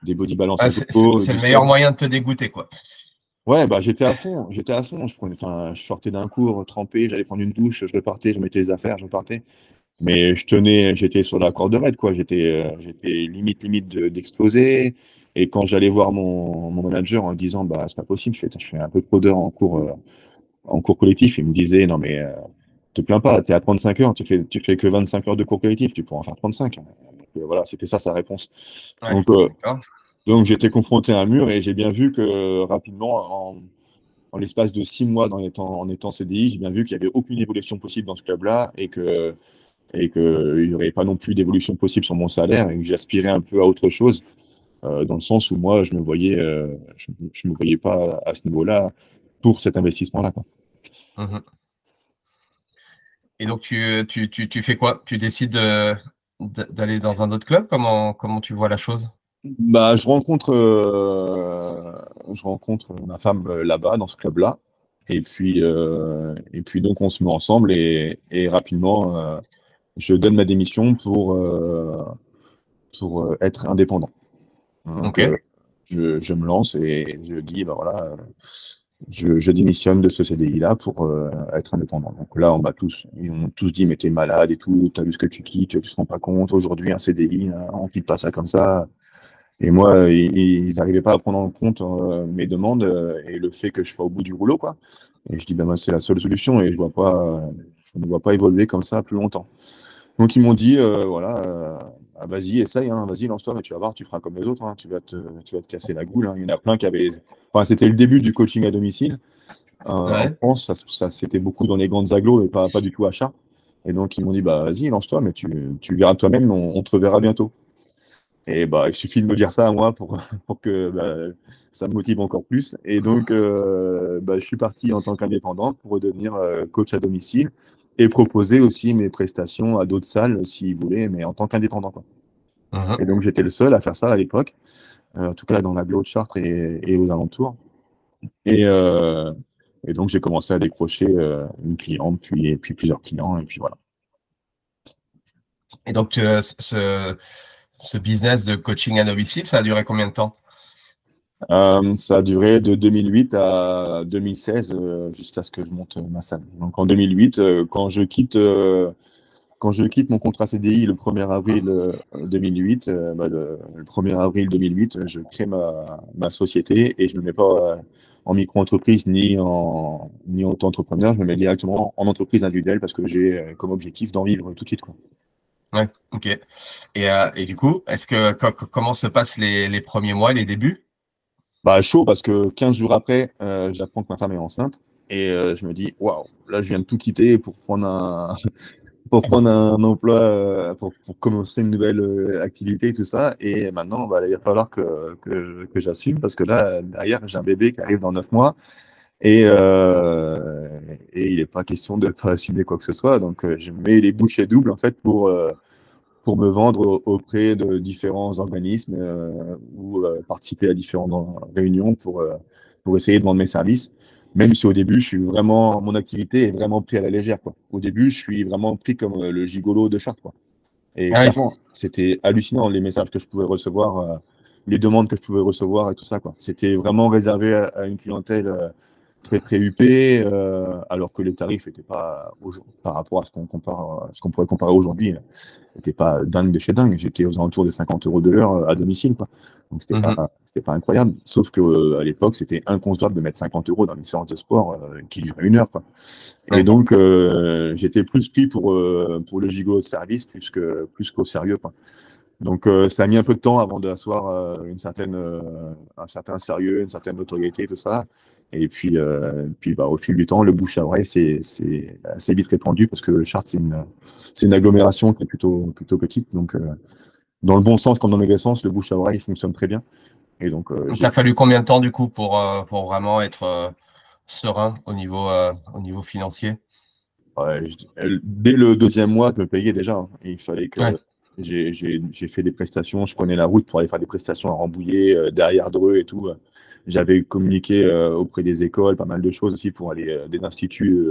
Speaker 1: des body balance
Speaker 2: Ah,
Speaker 1: à gogo,
Speaker 2: c'est
Speaker 1: du
Speaker 2: le meilleur
Speaker 1: squat.
Speaker 2: moyen de te dégoûter, quoi.
Speaker 1: Ouais, bah j'étais à fond, j'étais à fond. Je sortais d'un cours trempé, j'allais prendre une douche, je repartais, je mettais les affaires, je repartais. Mais j'étais sur la corde raide, quoi. J'étais limite d'exploser. Et quand j'allais voir mon manager en disant, bah, c'est pas possible, je fais un peu trop d'heures en cours collectif, il me disait, non, mais te plains pas, t'es à 35 heures, tu fais que 25 heures de cours collectif, tu pourras en faire 35. Donc, voilà, c'était ça sa réponse.
Speaker 2: Ouais,
Speaker 1: Donc,
Speaker 2: d'accord.
Speaker 1: donc j'étais confronté à un mur et j'ai bien vu que rapidement, en l'espace de 6 mois en étant CDI, j'ai bien vu qu'il n'y avait aucune évolution possible dans ce club-là et qu'il n'y aurait pas non plus d'évolution possible sur mon salaire et que j'aspirais un peu à autre chose, dans le sens où moi, je me voyais pas à ce niveau-là pour cet investissement-là, quoi.
Speaker 2: Mhm. Et donc, tu fais quoi? Tu décides d'aller dans un autre club? Comment tu vois la chose?
Speaker 1: Bah, je rencontre ma femme là-bas, dans ce club-là. Et puis donc, on se met ensemble et rapidement, je donne ma démission pour être indépendant. Donc,
Speaker 2: Ok.
Speaker 1: je me lance et je dis, bah voilà, je démissionne de ce CDI-là pour être indépendant. Donc là, ils m'ont tous dit, mais t'es malade et tout, t'as vu ce que tu quittes, tu te rends pas compte, aujourd'hui, un CDI, on quitte pas ça comme ça. Et moi, ils n'arrivaient pas à prendre en compte mes demandes et le fait que je sois au bout du rouleau, quoi. Et je dis, ben moi, c'est la seule solution et je ne vois pas évoluer comme ça plus longtemps. Donc ils m'ont dit, voilà, ah, vas-y, essaye, hein, vas-y, lance-toi, mais tu vas voir, tu feras comme les autres, hein, tu vas te casser la goule, hein. Il y en a plein qui avaient. Enfin, c'était le début du coaching à domicile. En
Speaker 2: Ouais.
Speaker 1: France, ça c'était beaucoup dans les grandes agglos, mais pas du tout à Chartres. Et donc ils m'ont dit, bah vas-y, lance-toi, mais tu verras toi-même, on te reverra bientôt. Et bah, il suffit de me dire ça à moi pour que bah, ça me motive encore plus. Et donc, bah, je suis parti en tant qu'indépendant pour redevenir coach à domicile et proposer aussi mes prestations à d'autres salles s'ils voulaient, mais en tant qu'indépendant, quoi. Et
Speaker 2: Mhm.
Speaker 1: donc, j'étais le seul à faire ça à l'époque, en tout cas dans l'agglo de Chartres et aux alentours. Et, euh, et donc, j'ai commencé à décrocher une cliente, puis plusieurs clients, et puis voilà.
Speaker 2: Et donc, ce business de coaching à domicile, ça a duré combien de temps?
Speaker 1: Ça a duré de 2008 à 2016 jusqu'à ce que je monte ma salle. Donc en 2008, quand je quitte mon contrat CDI le 1er avril 2008, bah, le 1er avril 2008, je crée ma société et je ne me mets pas en micro-entreprise ni en auto-entrepreneur, je me mets directement en entreprise individuelle parce que j'ai comme objectif d'en vivre tout de suite, quoi.
Speaker 2: Ouais, ok. Et du coup, comment se passent les premiers mois, les débuts?
Speaker 1: Bah, chaud parce que 15 jours après, j'apprends que ma femme est enceinte et je me dis, waouh, là je viens de tout quitter pour prendre pour prendre un emploi, pour commencer une nouvelle activité et tout ça. Et maintenant, bah, il va falloir que j'assume parce que là, derrière, j'ai un bébé qui arrive dans 9 mois et il n'est pas question de ne pas assumer quoi que ce soit. Donc, je mets les bouchées doubles en fait pour me vendre auprès de différents organismes ou participer à différentes réunions pour essayer de vendre mes services. Même si au début, mon activité est vraiment prise à la légère, quoi. Au début, je suis vraiment pris comme le gigolo de Chartres, quoi. Et
Speaker 2: Ah oui.
Speaker 1: clairement, c'était hallucinant les messages que je pouvais recevoir, les demandes que je pouvais recevoir et tout ça, quoi. C'était vraiment réservé à une clientèle très très huppée, alors que les tarifs n'étaient pas par rapport à ce qu'on pourrait comparer aujourd'hui, n'était pas dingue de chez dingue. J'étais aux alentours de 50 € de l'heure à domicile, quoi. Donc
Speaker 2: Mhm.
Speaker 1: c'était pas incroyable. Sauf que à l'époque, c'était inconcevable de mettre 50 € dans une séance de sport qui durait 1 heure, quoi. Et
Speaker 2: Ouais.
Speaker 1: donc j'étais plus pris pour le gigolo de service plus qu'au sérieux, quoi. Donc ça a mis un peu de temps avant d'asseoir un certain sérieux, une certaine notoriété, tout ça. Et puis bah, au fil du temps, le bouche à oreille, c'est assez vite répandu parce que Chartres, c'est une agglomération qui est plutôt petite. Donc, dans le bon sens comme dans le mauvais sens, le bouche à oreille fonctionne très bien. Et donc,
Speaker 2: Donc, il a fallu combien de temps du coup pour vraiment être serein au niveau financier?
Speaker 1: ouais, dès le deuxième mois, je me payais déjà, hein. Il fallait
Speaker 2: Ouais.
Speaker 1: que j'ai fait des prestations, je prenais la route pour aller faire des prestations à Rambouillet, derrière Dreux et tout. J'avais communiqué auprès des écoles, pas mal de choses aussi pour aller des instituts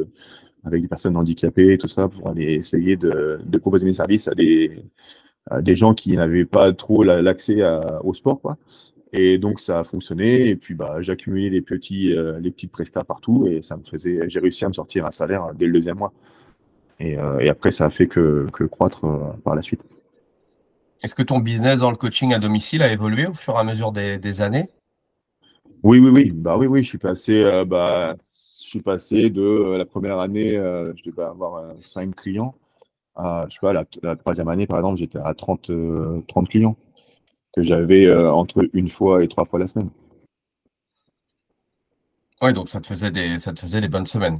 Speaker 1: avec des personnes handicapées, tout ça, pour aller essayer de proposer mes services à des gens qui n'avaient pas trop l'accès au sport, quoi. Et donc ça a fonctionné. Et puis bah, j'ai accumulé les petits prestats partout et j'ai réussi à me sortir un salaire dès le deuxième mois. Et après, ça a fait que croître par la suite.
Speaker 2: Est-ce que ton business dans le coaching à domicile a évolué au fur et à mesure des années?
Speaker 1: Oui, oui, oui. Bah oui, oui. Je suis passé de la première année, je devais avoir 5 clients. Je sais pas, la troisième année, par exemple, j'étais à 30 clients que j'avais entre une fois et 3 fois la semaine.
Speaker 2: Ouais, donc ça te faisait des bonnes semaines.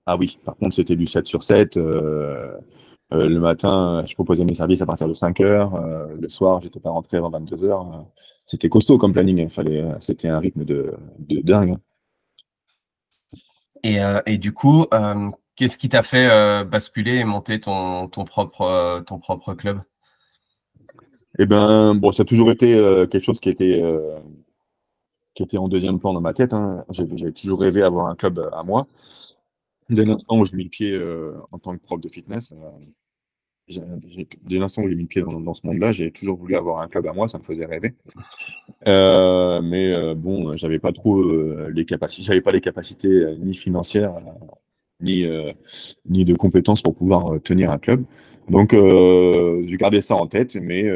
Speaker 1: Ah oui, par contre, c'était du 7 sur 7. Le matin, je proposais mes services à partir de 5 heures. Le soir, j'étais pas rentré avant 22 heures. C'était costaud comme planning, hein. C'était un rythme de dingue, hein.
Speaker 2: Et du coup, qu'est-ce qui t'a fait basculer et monter ton propre club?
Speaker 1: Eh ben, bon, ça a toujours été quelque chose qui était en deuxième plan dans ma tête, hein. J'avais toujours rêvé d'avoir un club à moi. Dès l'instant où j'ai mis le pied en tant que prof de fitness, Dès l'instant où j'ai mis le pied dans ce monde-là, j'ai toujours voulu avoir un club à moi, ça me faisait rêver. Mais bon, j'avais pas trop les capacités, j'avais pas les capacités ni financières, ni, ni de compétences pour pouvoir tenir un club. Donc, j'ai gardé ça en tête, mais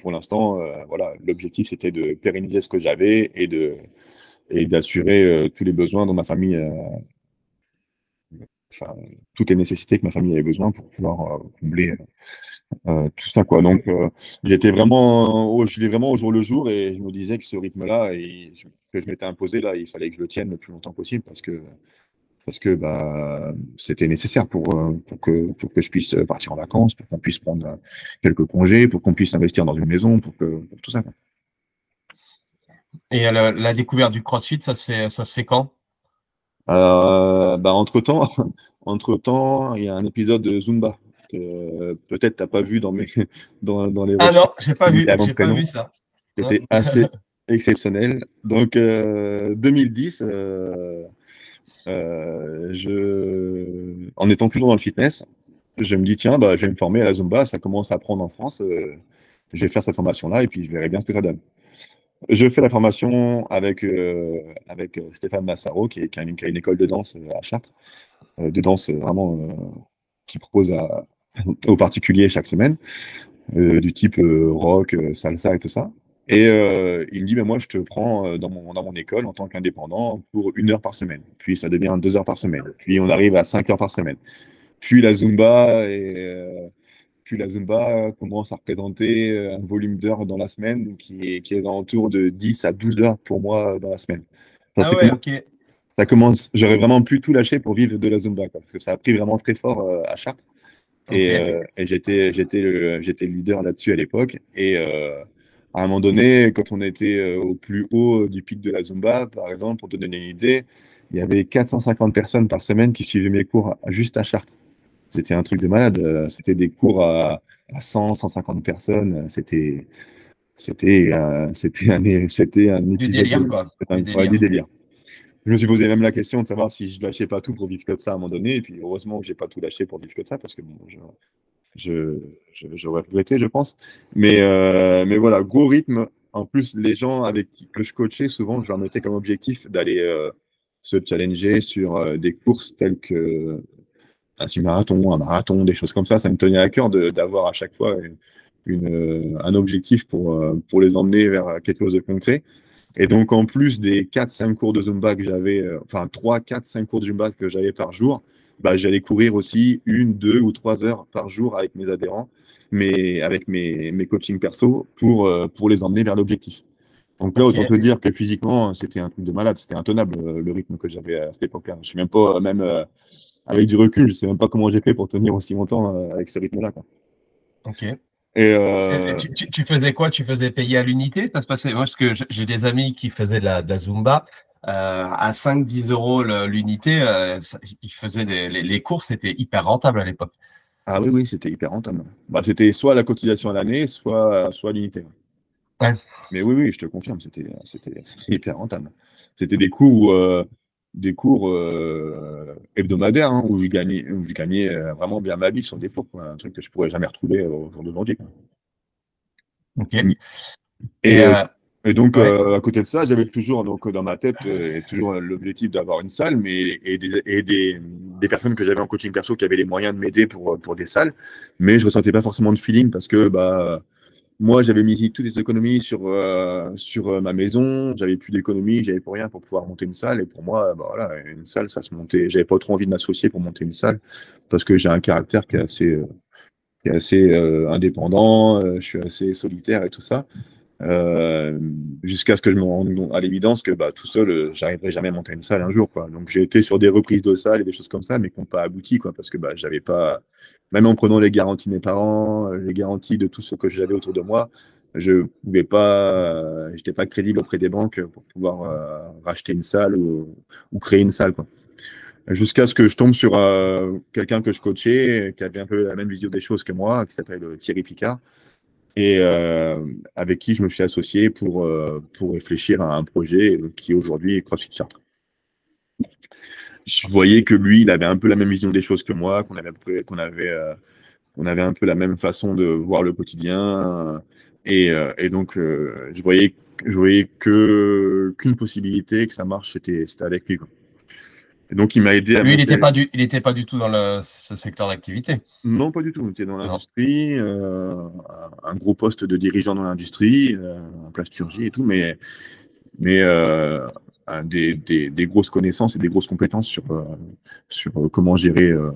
Speaker 1: pour l'instant, voilà, l'objectif c'était de pérenniser ce que j'avais et d'assurer tous les besoins dans ma famille, enfin, toutes les nécessités que ma famille avait besoin pour pouvoir combler tout ça, quoi. Donc, je vivais vraiment au jour le jour et je me disais que ce rythme-là que je m'étais imposé, là, il fallait que je le tienne le plus longtemps possible parce que bah, c'était nécessaire pour que je puisse partir en vacances, pour qu'on puisse prendre quelques congés, pour qu'on puisse investir dans une maison, pour tout ça, quoi.
Speaker 2: Et la découverte du CrossFit, ça se fait quand?
Speaker 1: Bah, entre-temps, il y a un épisode de Zumba que peut-être t'as pas vu dans les
Speaker 2: Ah non,
Speaker 1: recherches avant
Speaker 2: j'ai pas
Speaker 1: prénom.
Speaker 2: vu ça. Non.
Speaker 1: C'était assez exceptionnel. Donc, 2010, en étant toujours dans le fitness, je me dis, tiens, bah, je vais me former à la Zumba, ça commence à prendre en France, je vais faire cette formation-là et puis je verrai bien ce que ça donne. Je fais la formation avec Stéphane Massaro, qui a une école de danse à Chartres, de danse vraiment qui propose aux particuliers chaque semaine, du type rock, salsa et tout ça. Et il me dit, mais moi, je te prends dans mon école en tant qu'indépendant pour 1 heure par semaine. Puis ça devient 2 heures par semaine. Puis on arrive à 5 heures par semaine. Puis la Zumba, puis la Zumba commence à représenter un volume d'heures dans la semaine qui est autour de 10 à 12 heures pour moi dans la semaine. Enfin,
Speaker 2: Ah ouais, ok.
Speaker 1: ça commence, j'aurais vraiment pu tout lâcher pour vivre de la Zumba, quoi, parce que ça a pris vraiment très fort à Chartres.
Speaker 2: Ok.
Speaker 1: Et j'étais le leader là-dessus à l'époque. Et à un moment donné, quand on était au plus haut du pic de la Zumba, par exemple, pour te donner une idée, il y avait 450 personnes par semaine qui suivaient mes cours juste à Chartres. C'était un truc de malade. C'était des cours à 100, 150 personnes. C'était un
Speaker 2: Du
Speaker 1: épisode
Speaker 2: délire, quoi. Du
Speaker 1: ouais, du
Speaker 2: délire.
Speaker 1: délire. Je me suis posé même la question de savoir si je lâchais pas tout pour vivre que de ça à un moment donné. Et puis heureusement que j'ai pas tout lâché pour vivre que de ça parce que bon, j'aurais regretté, je pense. Mais voilà, gros rythme. En plus, les gens que je coachais, souvent, je leur mettais comme objectif d'aller se challenger sur des courses telles que un semi-marathon, un marathon, des choses comme ça. Ça me tenait à cœur d'avoir à chaque fois un objectif pour les emmener vers quelque chose de concret. Et donc, en plus des 4-5 cours de Zumba que j'avais, enfin 3, 4, 5 cours de Zumba que j'avais par jour, bah, j'allais courir aussi 1, 2 ou 3 heures par jour avec mes adhérents, mais avec mes coachings perso pour les emmener vers l'objectif. Donc là,
Speaker 2: Ok.
Speaker 1: autant te dire que physiquement, c'était un truc de malade, c'était intenable le rythme que j'avais à cette époque-là. Je sais même pas, même avec du recul, je sais même pas comment j'ai fait pour tenir aussi longtemps avec ce rythme-là, quoi.
Speaker 2: Ok.
Speaker 1: Et
Speaker 2: Et tu faisais quoi? Tu faisais payer à l'unité? Ça se passait. Moi, parce que j'ai des amis qui faisaient de la Zumba à 5-10 euros l'unité. Ils faisaient les courses, c'était hyper rentable à l'époque.
Speaker 1: ah oui, oui, c'était hyper rentable. Bah, c'était soit la cotisation à l'année, soit l'unité.
Speaker 2: Ouais.
Speaker 1: Mais oui, oui, je te confirme, c'était hyper rentable. C'était des cours hebdomadaires hein, où je gagnais vraiment bien ma vie sur des cours, quoi. Un truc que je pourrais jamais retrouver au jour d'aujourd'hui, quoi.
Speaker 2: Ok.
Speaker 1: Et,
Speaker 2: Et
Speaker 1: et donc,
Speaker 2: ouais.
Speaker 1: à côté de ça, j'avais toujours donc, dans ma tête toujours l'objectif d'avoir une salle, des personnes que j'avais en coaching perso qui avaient les moyens de m'aider pour des salles. Mais je ressentais pas forcément de feeling parce que bah, moi, j'avais mis toutes les économies sur ma maison. J'avais plus d'économies, j'avais pour rien pour pouvoir monter une salle. Et pour moi, bah, voilà, une salle, ça se montait. J'avais pas trop envie de m'associer pour monter une salle parce que j'ai un caractère qui est assez indépendant. Je suis assez solitaire et tout ça. Euh, Jusqu'à ce que je me rende à l'évidence que bah, tout seul, j'arriverai jamais à monter une salle un jour, quoi. Donc j'ai été sur des reprises de salles et des choses comme ça, mais qui n'ont pas abouti, quoi, parce que bah, j'avais pas, même en prenant les garanties de mes parents, les garanties de tout ce que j'avais autour de moi, je pouvais pas, j'étais pas crédible auprès des banques pour pouvoir racheter une salle ou créer une salle, quoi. Jusqu'à ce que je tombe sur quelqu'un que je coachais, qui avait un peu la même vision des choses que moi, qui s'appelle Thierry Picard et avec qui je me suis associé pour réfléchir à un projet qui aujourd'hui est CrossFit Chartres. Je voyais que lui, il avait un peu la même vision des choses que moi, qu'on avait on avait un peu la même façon de voir le quotidien. Et donc, je voyais qu'une possibilité que ça marche, c'était avec lui, quoi. Et donc, il m'a aidé à
Speaker 2: Lui,
Speaker 1: monter.
Speaker 2: il était pas du tout dans ce secteur d'activité.
Speaker 1: Non, pas du tout. On était dans
Speaker 2: Non.
Speaker 1: l'industrie, un gros poste de dirigeant dans l'industrie, en plasturgie et tout, mais des grosses connaissances et des grosses compétences sur comment gérer
Speaker 2: Une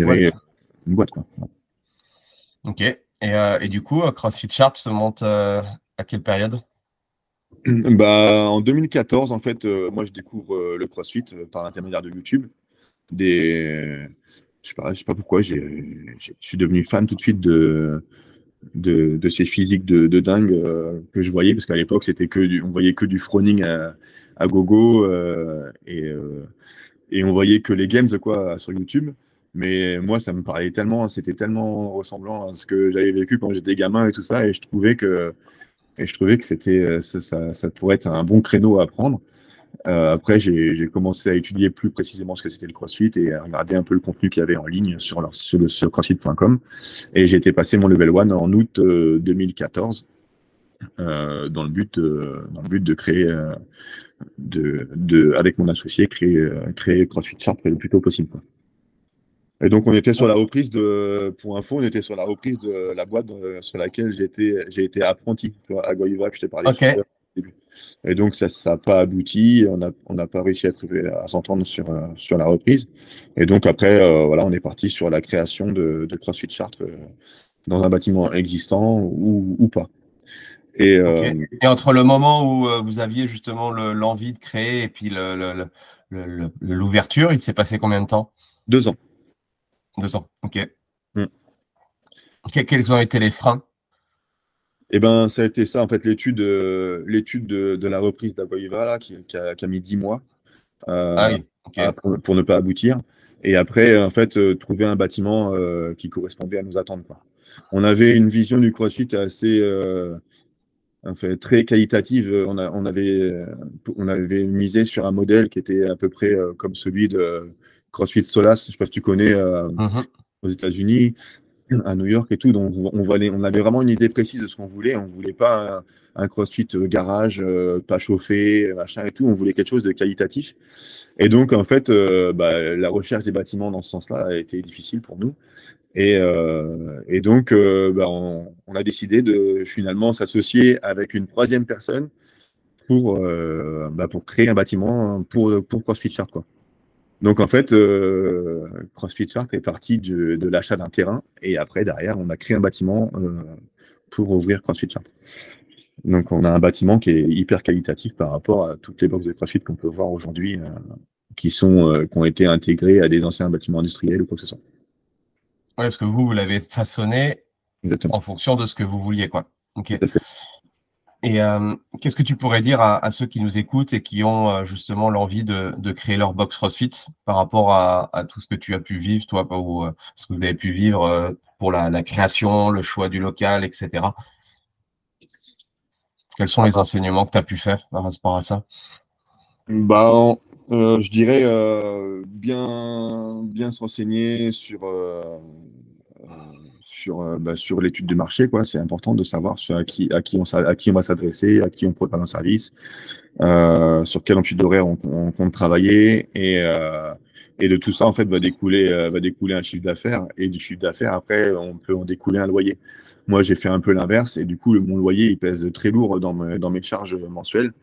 Speaker 2: boîte.
Speaker 1: une boîte, quoi.
Speaker 2: Ok. Et du coup, CrossFit Chart se monte à quelle période?
Speaker 1: Bah, en 2014, en fait, moi, je découvre le CrossFit par l'intermédiaire de YouTube. Je sais pas pourquoi, je suis devenu fan tout de suite de ces physiques de dingue que je voyais, parce qu'à l'époque, on voyait que du Froning à gogo, et on voyait que les games, quoi, sur YouTube. Mais moi, ça me parlait tellement, c'était tellement ressemblant à ce que j'avais vécu quand j'étais gamin et tout ça, et je trouvais que ça pourrait être un bon créneau à prendre. Après, j'ai commencé à étudier plus précisément ce que c'était le CrossFit et à regarder un peu le contenu qu'il y avait en ligne sur crossfit.com. Et j'ai été passer mon level 1 en août 2014 dans le but de créer, avec mon associé, créer CrossFit Sharp le plus tôt possible, quoi. Et donc, pour info, on était sur la reprise de la boîte sur laquelle j'ai été apprenti, tu vois, à Goiva, que je t'ai parlé
Speaker 2: Ok.
Speaker 1: au début. Et donc, ça n'a pas abouti. On n'a pas réussi à s'entendre sur la reprise. Et donc, après, voilà, on est parti sur la création de CrossFit Chartres dans un bâtiment existant ou pas. Et
Speaker 2: Ok. Et entre le moment où vous aviez justement l'envie de créer et puis l'ouverture, il s'est passé combien de temps?
Speaker 1: 2 ans.
Speaker 2: 2 ans. Ok.
Speaker 1: Mm.
Speaker 2: Quels ont été les freins?
Speaker 1: Et ben, ça a été ça, en fait, l'étude de la reprise d'Agoiva, là, qui a mis 10 mois
Speaker 2: Ah oui. Ok.
Speaker 1: pour ne pas aboutir. Et après, en fait, trouver un bâtiment qui correspondait à nos attentes, quoi. On avait une vision du CrossFit assez en fait, très qualitative. On avait misé sur un modèle qui était à peu près comme celui de CrossFit Solas. Je ne sais pas si tu connais,
Speaker 2: Mhm.
Speaker 1: aux États-Unis, à New York et tout. Donc, on avait vraiment une idée précise de ce qu'on voulait. On ne voulait pas un CrossFit garage, pas chauffé, machin et tout. On voulait quelque chose de qualitatif. Et donc, en fait, la recherche des bâtiments dans ce sens-là a été difficile pour nous. Et donc, on a décidé de finalement s'associer avec une troisième personne pour créer un bâtiment pour CrossFit Chart, quoi. Donc, en fait, CrossFit Chart est parti de l'achat d'un terrain et après, derrière, on a créé un bâtiment pour ouvrir CrossFit Chart. Donc, on a un bâtiment qui est hyper qualitatif par rapport à toutes les boxes de CrossFit qu'on peut voir aujourd'hui qui ont été intégrées à des anciens bâtiments industriels ou quoi que ce soit.
Speaker 2: Ouais, parce que vous l'avez façonné
Speaker 1: Exactement.
Speaker 2: en fonction de ce que vous vouliez, quoi. Ok.
Speaker 1: Tout à fait.
Speaker 2: Et qu'est-ce que tu pourrais dire à ceux qui nous écoutent et qui ont justement l'envie de créer leur box CrossFit par rapport à tout ce que tu as pu vivre, toi, ou ce que vous avez pu vivre pour la création, le choix du local, etc. Quels sont les enseignements que tu as pu faire par rapport à ça?
Speaker 1: Bah, je dirais bien se renseigner sur l'étude de marché, quoi. C'est important de savoir à qui on va s'adresser, à qui on propose un service, sur quel amplitude d'horaire on compte travailler, et de tout ça, en fait, va découler un chiffre d'affaires, et du chiffre d'affaires, après, on peut en découler un loyer. Moi, j'ai fait un peu l'inverse, et du coup, mon loyer, il pèse très lourd dans mes charges mensuelles.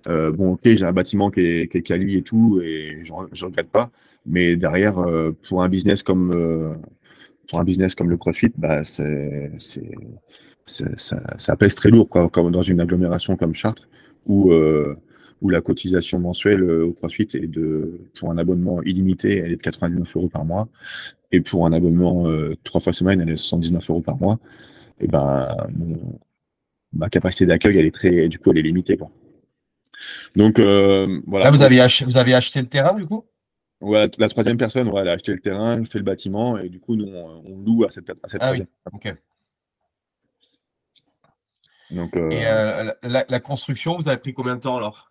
Speaker 1: Bon, ok, j'ai un bâtiment qui est quali et tout, et je regrette pas. Mais derrière, pour un business comme le CrossFit, bah, ça pèse très lourd, quoi, comme dans une agglomération comme Chartres, où la cotisation mensuelle au CrossFit pour un abonnement illimité, elle est de 99 euros par mois, et pour un abonnement 3 fois semaine, elle est de 79 euros par mois. Et ben, ma capacité d'accueil, du coup, elle est limitée, quoi. Donc, voilà.
Speaker 2: Là, vous avez acheté le terrain, du coup?
Speaker 1: Ouais, la troisième personne, ouais, elle a acheté le terrain, fait le bâtiment, et du coup, nous, on loue à cette
Speaker 2: Ah oui,
Speaker 1: troisième personne.
Speaker 2: ok.
Speaker 1: Donc,
Speaker 2: Et la construction, vous avez pris combien de temps alors?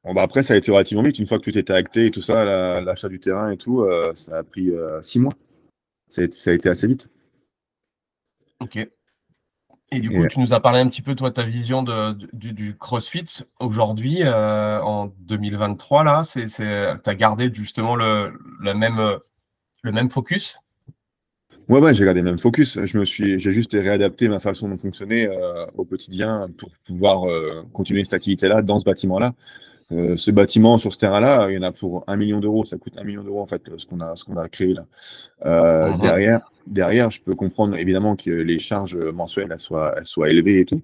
Speaker 1: bon, bah, après, ça a été relativement vite. Une fois que tout était acté et tout ça, l'achat du terrain et tout, ça a pris 6 mois. Ça a été assez vite.
Speaker 2: Ok. Et du coup,
Speaker 1: Et
Speaker 2: tu nous as parlé un petit peu, toi, ta vision du CrossFit aujourd'hui, en 2023, là, tu as gardé justement le même focus?
Speaker 1: ouais, j'ai gardé le même focus. J'ai juste réadapté ma façon de fonctionner au quotidien pour pouvoir continuer cette activité-là dans ce bâtiment-là. Ce bâtiment sur ce terrain-là, il y en a pour 1 million d'euros. Ça coûte 1 million d'euros en fait, ce qu'on a créé là.
Speaker 2: Mhm.
Speaker 1: Derrière, je peux comprendre évidemment que les charges mensuelles elles soient élevées et tout.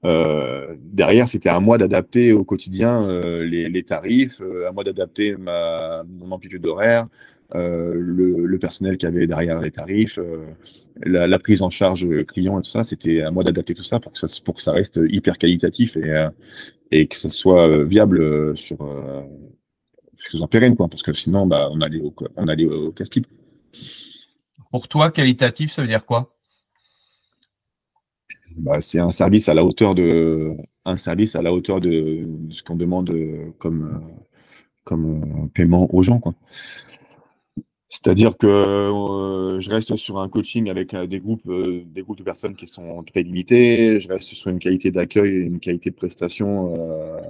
Speaker 1: Derrière, c'était à moi d'adapter au quotidien les tarifs, à moi d'adapter mon amplitude d'horaire, le personnel qui avait derrière les tarifs, la prise en charge client et tout ça. C'était à moi d'adapter tout ça pour que ça reste hyper qualitatif et que ce soit viable sur un pérenne, quoi, parce que sinon, bah, on allait au casse-pipe.
Speaker 2: Pour toi, qualitatif, ça veut dire quoi?
Speaker 1: Bah, c'est un service à la hauteur de ce qu'on demande comme paiement aux gens, quoi. C'est-à-dire que je reste sur un coaching avec des groupes de personnes qui sont très limités. Je reste sur une qualité d'accueil et une qualité de prestation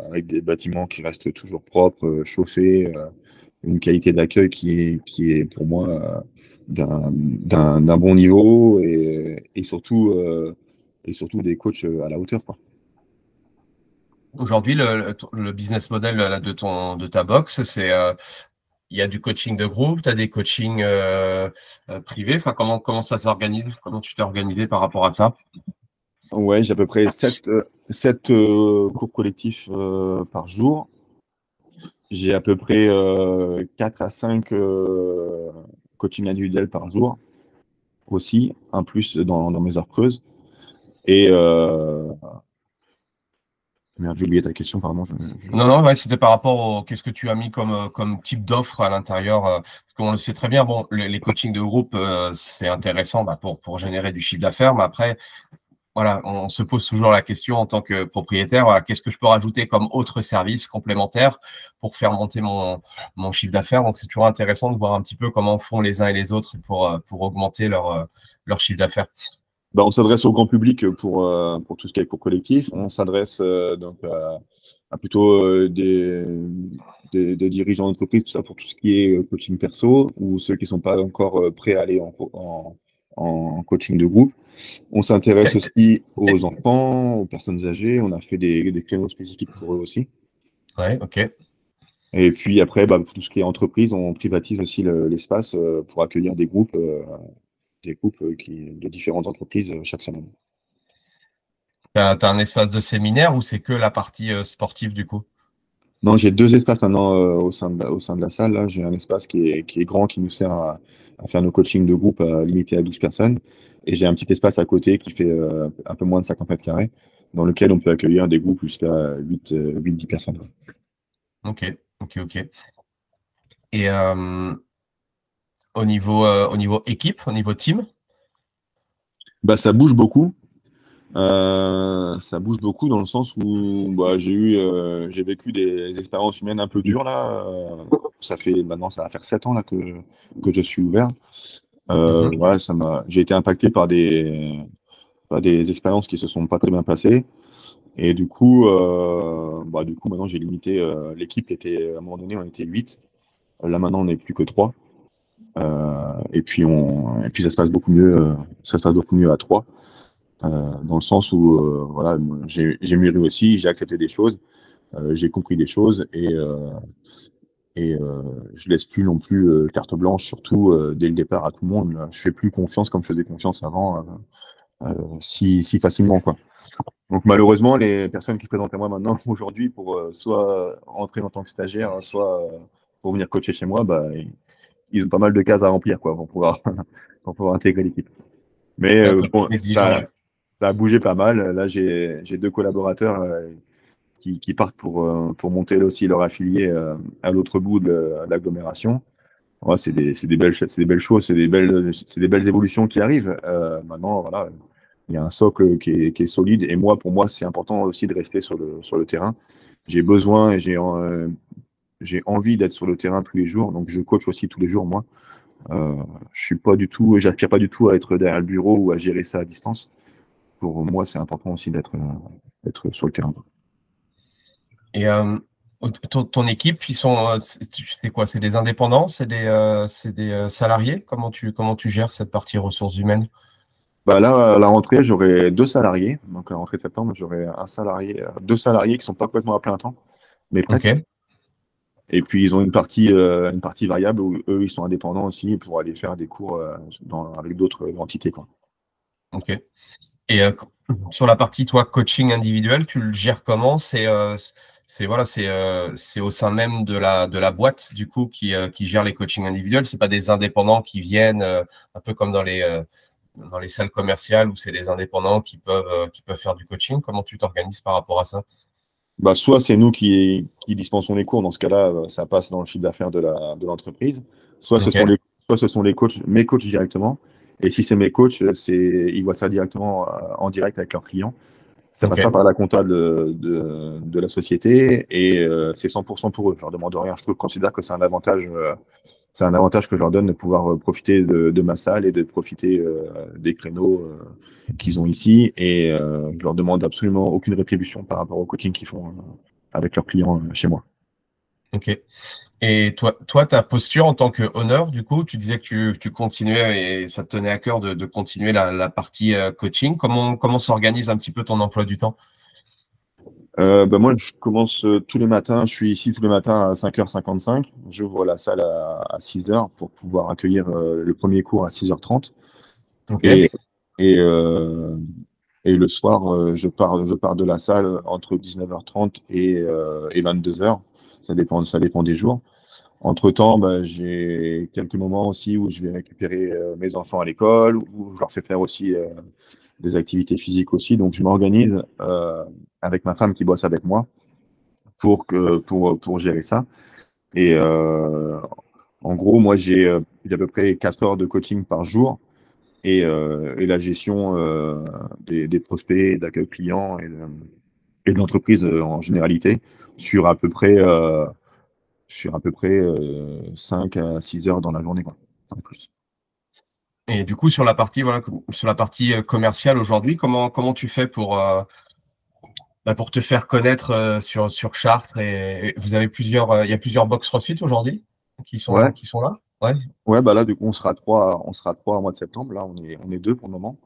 Speaker 1: avec des bâtiments qui restent toujours propres, chauffés, une qualité d'accueil qui est pour moi d'un bon niveau et surtout des coachs à la hauteur, quoi.
Speaker 2: Aujourd'hui, le business model là, de ta box, il y a du coaching de groupe, tu as des coachings privés. Enfin, comment ça s'organise? Comment tu t'es organisé par rapport à ça?
Speaker 1: Ouais, j'ai à peu près 7 cours collectifs par jour. J'ai à peu près 4 à 5 coachings individuels par jour aussi, un plus dans mes heures creuses. Et merde, j'ai oublié ta question, pardon.
Speaker 2: Non, non, ouais, c'était par rapport au qu'est-ce que tu as mis comme type d'offre à l'intérieur. Parce qu'on le sait très bien, bon, les coachings de groupe, c'est intéressant bah, pour générer du chiffre d'affaires, mais après, voilà, on se pose toujours la question en tant que propriétaire, voilà, qu'est-ce que je peux rajouter comme autre service complémentaire pour faire monter mon chiffre d'affaires. Donc, c'est toujours intéressant de voir un petit peu comment font les uns et les autres pour augmenter leur chiffre d'affaires.
Speaker 1: Bah, on s'adresse au grand public pour tout ce qui est cours collectif. On s'adresse donc à plutôt des dirigeants d'entreprise, tout ça pour tout ce qui est coaching perso ou ceux qui ne sont pas encore prêts à aller en coaching de groupe. On s'intéresse aussi aux enfants, aux personnes âgées. On a fait des créneaux spécifiques pour eux aussi.
Speaker 2: Ouais, ok.
Speaker 1: Et puis après, bah, pour tout ce qui est entreprise, on privatise aussi l'espace pour accueillir des groupes de différentes entreprises chaque semaine.
Speaker 2: T'as un espace de séminaire ou c'est que la partie sportive du coup?
Speaker 1: Non, j'ai 2 espaces maintenant au sein de la salle. Là, j'ai un espace qui est grand, qui nous sert à faire nos coachings de groupe limités à 12 personnes. Et j'ai un petit espace à côté qui fait un peu moins de 50 mètres carrés, dans lequel on peut accueillir des groupes jusqu'à 8-10 personnes.
Speaker 2: Ok, ok, ok. Et au niveau équipe, au niveau team?
Speaker 1: Bah, ça bouge beaucoup. Ça bouge beaucoup dans le sens où bah, j'ai vécu des expériences humaines un peu dures là. Maintenant, ça va faire 7 ans là que je suis ouvert.
Speaker 2: Mhm.
Speaker 1: Voilà, j'ai été impacté par des expériences qui se sont pas très bien passées. Et du coup, maintenant, j'ai limité l'équipe était, à un moment donné, on était 8. Là, maintenant, on n'est plus que 3. Et puis, ça se passe beaucoup mieux, à 3. Dans le sens où voilà, moi, j'ai mûri aussi, j'ai accepté des choses, j'ai compris des choses et je laisse plus non plus carte blanche, surtout dès le départ à tout le monde. Là. Je fais plus confiance comme je faisais confiance avant, si facilement, quoi. Donc malheureusement, les personnes qui se présentent à moi maintenant aujourd'hui pour soit entrer en tant que stagiaire, soit pour venir coacher chez moi, bah, ils ont pas mal de cases à remplir, quoi, pour pouvoir, pour pouvoir intégrer l'équipe. Mais
Speaker 2: Un peu
Speaker 1: bon,
Speaker 2: plus exigeant,
Speaker 1: ça,
Speaker 2: ouais.
Speaker 1: ça a bougé pas mal. Là, j'ai 2 collaborateurs qui partent pour monter aussi leur affilié à l'autre bout de l'agglomération. Ouais, c'est des belles choses, c'est des belles évolutions qui arrivent. Maintenant, voilà, il y a un socle qui est solide. Et moi, pour moi, c'est important aussi de rester sur le terrain. J'ai besoin et j'ai envie d'être sur le terrain tous les jours. Donc, je coach aussi tous les jours, moi. J'aspire pas du tout à être derrière le bureau ou à gérer ça à distance. Pour moi, c'est important aussi d'être sur le terrain.
Speaker 2: Et ton équipe, ils sont, c'est quoi? C'est des indépendants? C'est des salariés? Comment tu gères cette partie ressources humaines?
Speaker 1: Bah là, à la rentrée, j'aurai 2 salariés. Donc, à la rentrée de septembre, j'aurai 2 salariés qui sont pas complètement à plein temps, mais presque.
Speaker 2: Ok,
Speaker 1: Et puis, ils ont une partie variable où eux, ils sont indépendants aussi pour aller faire des cours avec d'autres entités, quoi.
Speaker 2: ok. Et sur la partie, toi, coaching individuel, tu le gères comment? Voilà, c'est au sein même de la boîte, du coup, qui gère les coachings individuels. C'est pas des indépendants qui viennent, un peu comme dans les salles commerciales où c'est des indépendants qui peuvent faire du coaching. Comment tu t'organises par rapport à ça?
Speaker 1: Bah, soit c'est nous qui dispensons les cours, dans ce cas-là, ça passe dans le chiffre d'affaires de l'entreprise. Soit ce
Speaker 2: Ok,
Speaker 1: sont soit ce sont les coachs, mes coachs directement. Et si c'est mes coachs, ils voient ça directement en direct avec leurs clients. Ça passe pas
Speaker 2: ok.
Speaker 1: par la comptable de la société et c'est 100% pour eux. Je leur demande rien. Je considère que c'est un avantage que je leur donne de pouvoir profiter de ma salle et de profiter des créneaux qu'ils ont ici. Et je leur demande absolument aucune rétribution par rapport au coaching qu'ils font avec leurs clients chez moi.
Speaker 2: Ok. Et toi, ta posture en tant que honneur, du coup, tu disais que tu continuais et ça te tenait à cœur de continuer la partie coaching. Comment s'organise un petit peu ton emploi du temps?
Speaker 1: Bah moi, je commence tous les matins. Je suis ici tous les matins à 5h55. J'ouvre la salle à 6h pour pouvoir accueillir le premier cours à 6h30.
Speaker 2: Ok.
Speaker 1: Et, et, euh, et le soir, je pars de la salle entre 19h30 et 22h. Ça dépend des jours. Entre-temps, bah, j'ai quelques moments aussi où je vais récupérer mes enfants à l'école, où je leur fais faire aussi des activités physiques aussi. Donc, je m'organise avec ma femme qui bosse avec moi pour gérer ça. Et en gros, moi, j'ai à peu près 4 heures de coaching par jour et la gestion des prospects, d'accueil client et de l'entreprise en généralité sur à peu près, euh, 5 à 6 heures dans la journée, quoi, en plus.
Speaker 2: Et du coup, sur la partie, voilà, sur la partie commerciale aujourd'hui, comment tu fais pour te faire connaître sur Chartres et vous avez il y a plusieurs box CrossFit aujourd'hui qui
Speaker 1: Ouais,
Speaker 2: sont là? Ouais.
Speaker 1: ouais, bah là, du coup, on sera trois au mois de septembre. Là, on est deux pour le moment.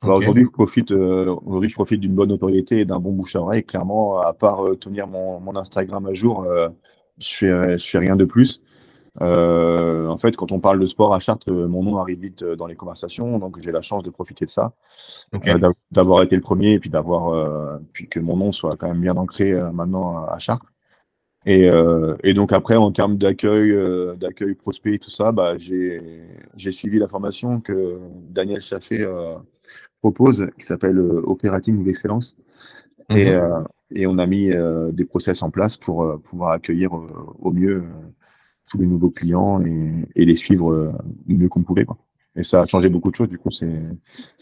Speaker 1: Bah,
Speaker 2: Ok.
Speaker 1: aujourd'hui, je profite d'une bonne notoriété et d'un bon bouche à oreille. Clairement, à part tenir mon Instagram à jour, je fais rien de plus. En fait, quand on parle de sport à Chartres, mon nom arrive vite dans les conversations, donc j'ai la chance de profiter de ça,
Speaker 2: Ok.
Speaker 1: d'avoir été le premier et puis que mon nom soit quand même bien ancré maintenant à Chartres. Et donc après, en termes d'accueil prospect et tout ça, bah, j'ai suivi la formation que Daniel Chaffé propose, qui s'appelle Operating Excellence. Et,
Speaker 2: Mhm.
Speaker 1: et on a mis des process en place pour pouvoir accueillir au mieux tous les nouveaux clients et les suivre du mieux qu'on pouvait, quoi. Et ça a changé beaucoup de choses. Du coup, ça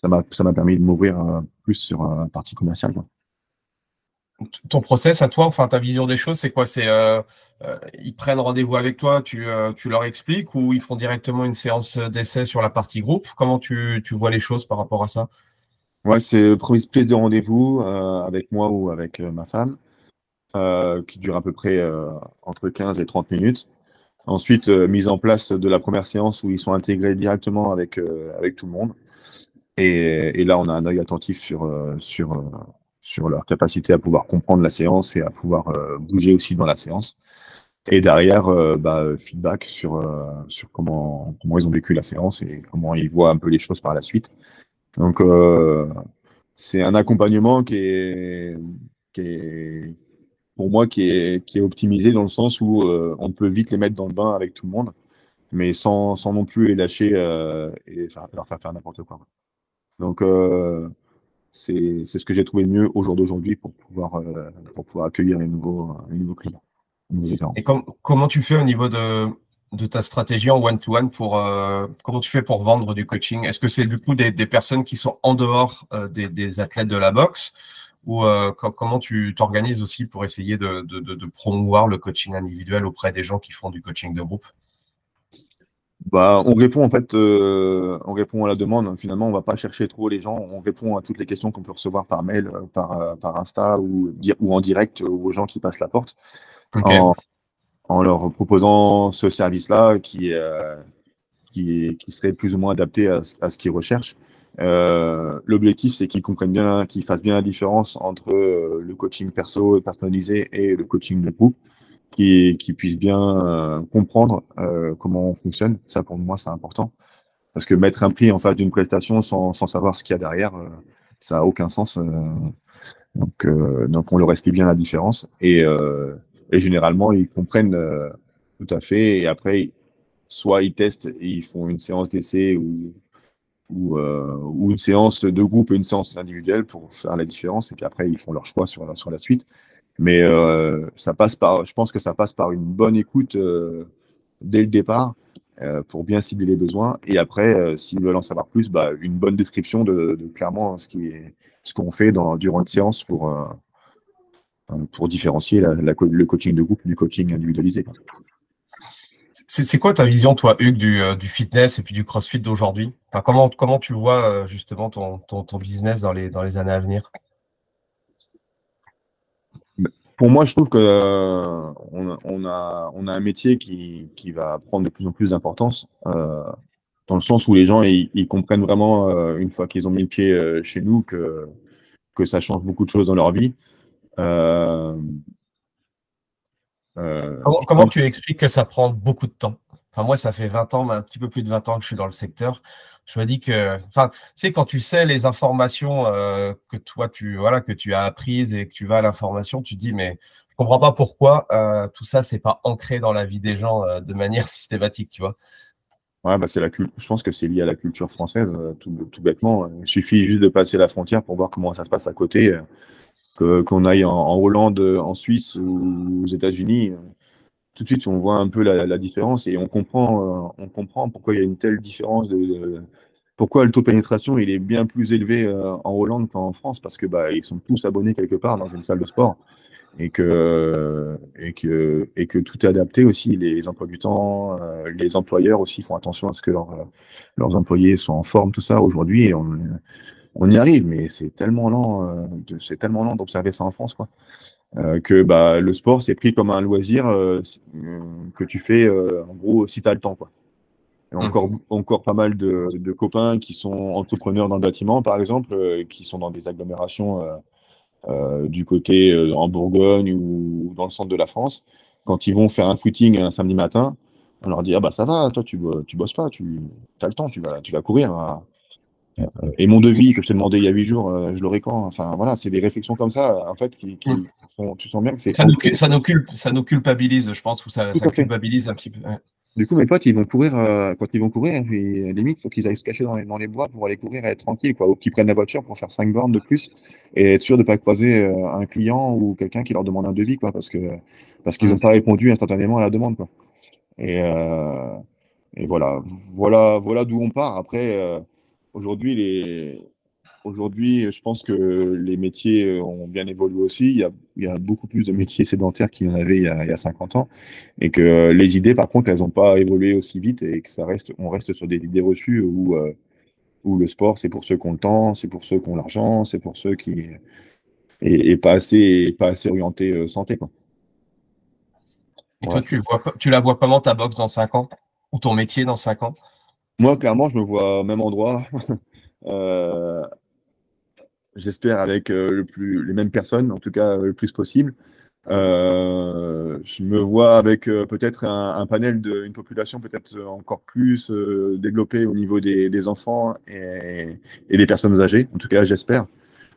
Speaker 1: m'a permis de m'ouvrir plus sur la partie commerciale, quoi.
Speaker 2: Ton process à toi, enfin ta vision des choses, c'est quoi? Ils prennent rendez-vous avec toi, tu leur expliques ou ils font directement une séance d'essai sur la partie groupe? Comment tu vois les choses par rapport à ça?
Speaker 1: Ouais, c'est prise de rendez-vous avec moi ou avec ma femme, qui dure à peu près entre 15 et 30 minutes. Ensuite, mise en place de la première séance où ils sont intégrés directement avec tout le monde. Et là, on a un œil attentif sur leur capacité à pouvoir comprendre la séance et à pouvoir bouger aussi dans la séance. Et derrière, feedback sur comment ils ont vécu la séance et comment ils voient un peu les choses par la suite. Donc, c'est un accompagnement qui est, pour moi, qui est optimisé dans le sens où on peut vite les mettre dans le bain avec tout le monde, mais sans non plus les lâcher et leur faire faire n'importe quoi. Donc, c'est ce que j'ai trouvé de mieux au jour d'aujourd'hui pour pouvoir accueillir les nouveaux clients, les nouveaux adhérents.
Speaker 2: Et comment tu fais au niveau de ta stratégie en one-to-one comment tu fais pour vendre du coaching? Est-ce que c'est du coup des personnes qui sont en dehors des athlètes de la boxe ou comment tu t'organises aussi pour essayer de promouvoir le coaching individuel auprès des gens qui font du coaching de groupe?
Speaker 1: Bah, on répond en fait, on répond à la demande. Finalement, on va pas chercher trop les gens. On répond à toutes les questions qu'on peut recevoir par mail, par Insta ou en direct aux gens qui passent la porte,
Speaker 2: Ok.
Speaker 1: en, en leur proposant ce service-là qui serait plus ou moins adapté à ce qu'ils recherchent. L'objectif, c'est qu'ils comprennent bien, qu'ils fassent bien la différence entre le coaching perso personnalisé et le coaching de groupe, qui puissent bien comprendre comment on fonctionne. Ça, pour moi, c'est important. Parce que mettre un prix en face d'une prestation sans savoir ce qu'il y a derrière, ça n'a aucun sens. Donc, on leur explique bien la différence. Et généralement, ils comprennent tout à fait. Et après, soit ils testent et ils font une séance d'essai ou une séance de groupe et une séance individuelle pour faire la différence. Et puis après, ils font leur choix sur la suite. Mais je pense que ça passe par une bonne écoute dès le départ pour bien cibler les besoins. Et après, s'ils veulent en savoir plus, bah, une bonne description de clairement ce qu'on fait durant une séance pour différencier le coaching de groupe du coaching individualisé, quoi.
Speaker 2: C'est quoi ta vision, toi, Hugues, du fitness et puis du CrossFit d'aujourd'hui? Enfin, comment tu vois justement ton business dans les années à venir?
Speaker 1: Pour moi, je trouve que on a un métier qui va prendre de plus en plus d'importance, dans le sens où les gens ils comprennent vraiment, une fois qu'ils ont mis le pied chez nous, que ça change beaucoup de choses dans leur vie. Euh,
Speaker 2: Comment,
Speaker 1: et
Speaker 2: comment
Speaker 1: quand-
Speaker 2: tu expliques que ça prend beaucoup de temps? Enfin, moi, ça fait 20 ans, mais un petit peu plus de 20 ans que je suis dans le secteur. Je me dis que, enfin, tu sais, quand tu sais les informations que toi, voilà, que tu as apprises et que tu vas à l'information, tu te dis, mais je comprends pas pourquoi tout ça, c'est pas ancré dans la vie des gens de manière systématique, tu vois.
Speaker 1: ouais, bah, je pense que c'est lié à la culture française, tout bêtement. Il suffit juste de passer la frontière pour voir comment ça se passe à côté. Qu'on aille en Hollande, en Suisse ou aux États-Unis, tout de suite on voit un peu la différence et on comprend pourquoi il y a une telle différence pourquoi le taux de pénétration il est bien plus élevé en Hollande qu'en France, parce que bah, ils sont tous abonnés quelque part dans une salle de sport et que tout est adapté aussi, les emplois du temps, les employeurs aussi font attention à ce que leurs employés soient en forme, tout ça. Aujourd'hui, on y arrive, mais c'est tellement lent d'observer ça en France, quoi. Que bah, le sport, c'est pris comme un loisir que tu fais, en gros, si tu as le temps, quoi. Et
Speaker 2: Hum.
Speaker 1: encore pas mal de copains qui sont entrepreneurs dans le bâtiment, par exemple, qui sont dans des agglomérations du côté en Bourgogne ou dans le centre de la France. Quand ils vont faire un footing un samedi matin, on leur dit: ah bah ça va, toi tu bosses pas, tu as le temps, tu vas courir, hein. Et mon devis que je t'ai demandé il y a 8 jours, je l'aurai quand? Enfin voilà, c'est des réflexions comme ça, en fait,
Speaker 2: Hum.
Speaker 1: qui font, tu sens bien que c'est
Speaker 2: Ça nous,
Speaker 1: ancré.
Speaker 2: ça nous culpabilise, je pense, ou ça,
Speaker 1: Tout
Speaker 2: ça
Speaker 1: à fait.
Speaker 2: culpabilise un petit peu. Ouais.
Speaker 1: Du coup, mes potes, ils vont courir, quand ils vont courir, limite, il faut qu'ils aillent se cacher dans les bois pour aller courir et être tranquille, quoi. Ou qu'ils prennent la voiture pour faire 5 bornes de plus et être sûr de ne pas croiser un client ou quelqu'un qui leur demande un devis, quoi, parce qu'ils n'ont
Speaker 2: Hum.
Speaker 1: pas répondu instantanément à la demande, quoi. Et, euh, et voilà d'où on part. Après, aujourd'hui, je pense que les métiers ont bien évolué aussi. Il y a beaucoup plus de métiers sédentaires qu'il y en avait il y a 50 ans. Et que les idées, par contre, elles n'ont pas évolué aussi vite et que on reste sur des idées reçues où le sport, c'est pour ceux qui ont le temps, c'est pour ceux qui ont l'argent, c'est pour ceux qui. Et pas assez orienté santé, quoi.
Speaker 2: Et
Speaker 1: Voilà,
Speaker 2: toi, tu la vois comment ta boxe dans 5 ans? Ou ton métier dans 5 ans?
Speaker 1: moi, clairement, je me vois au même endroit. Euh, J'espère avec les mêmes personnes, en tout cas le plus possible. Je me vois avec peut-être un panel une population peut-être encore plus développée au niveau des enfants et des personnes âgées. En tout cas, j'espère.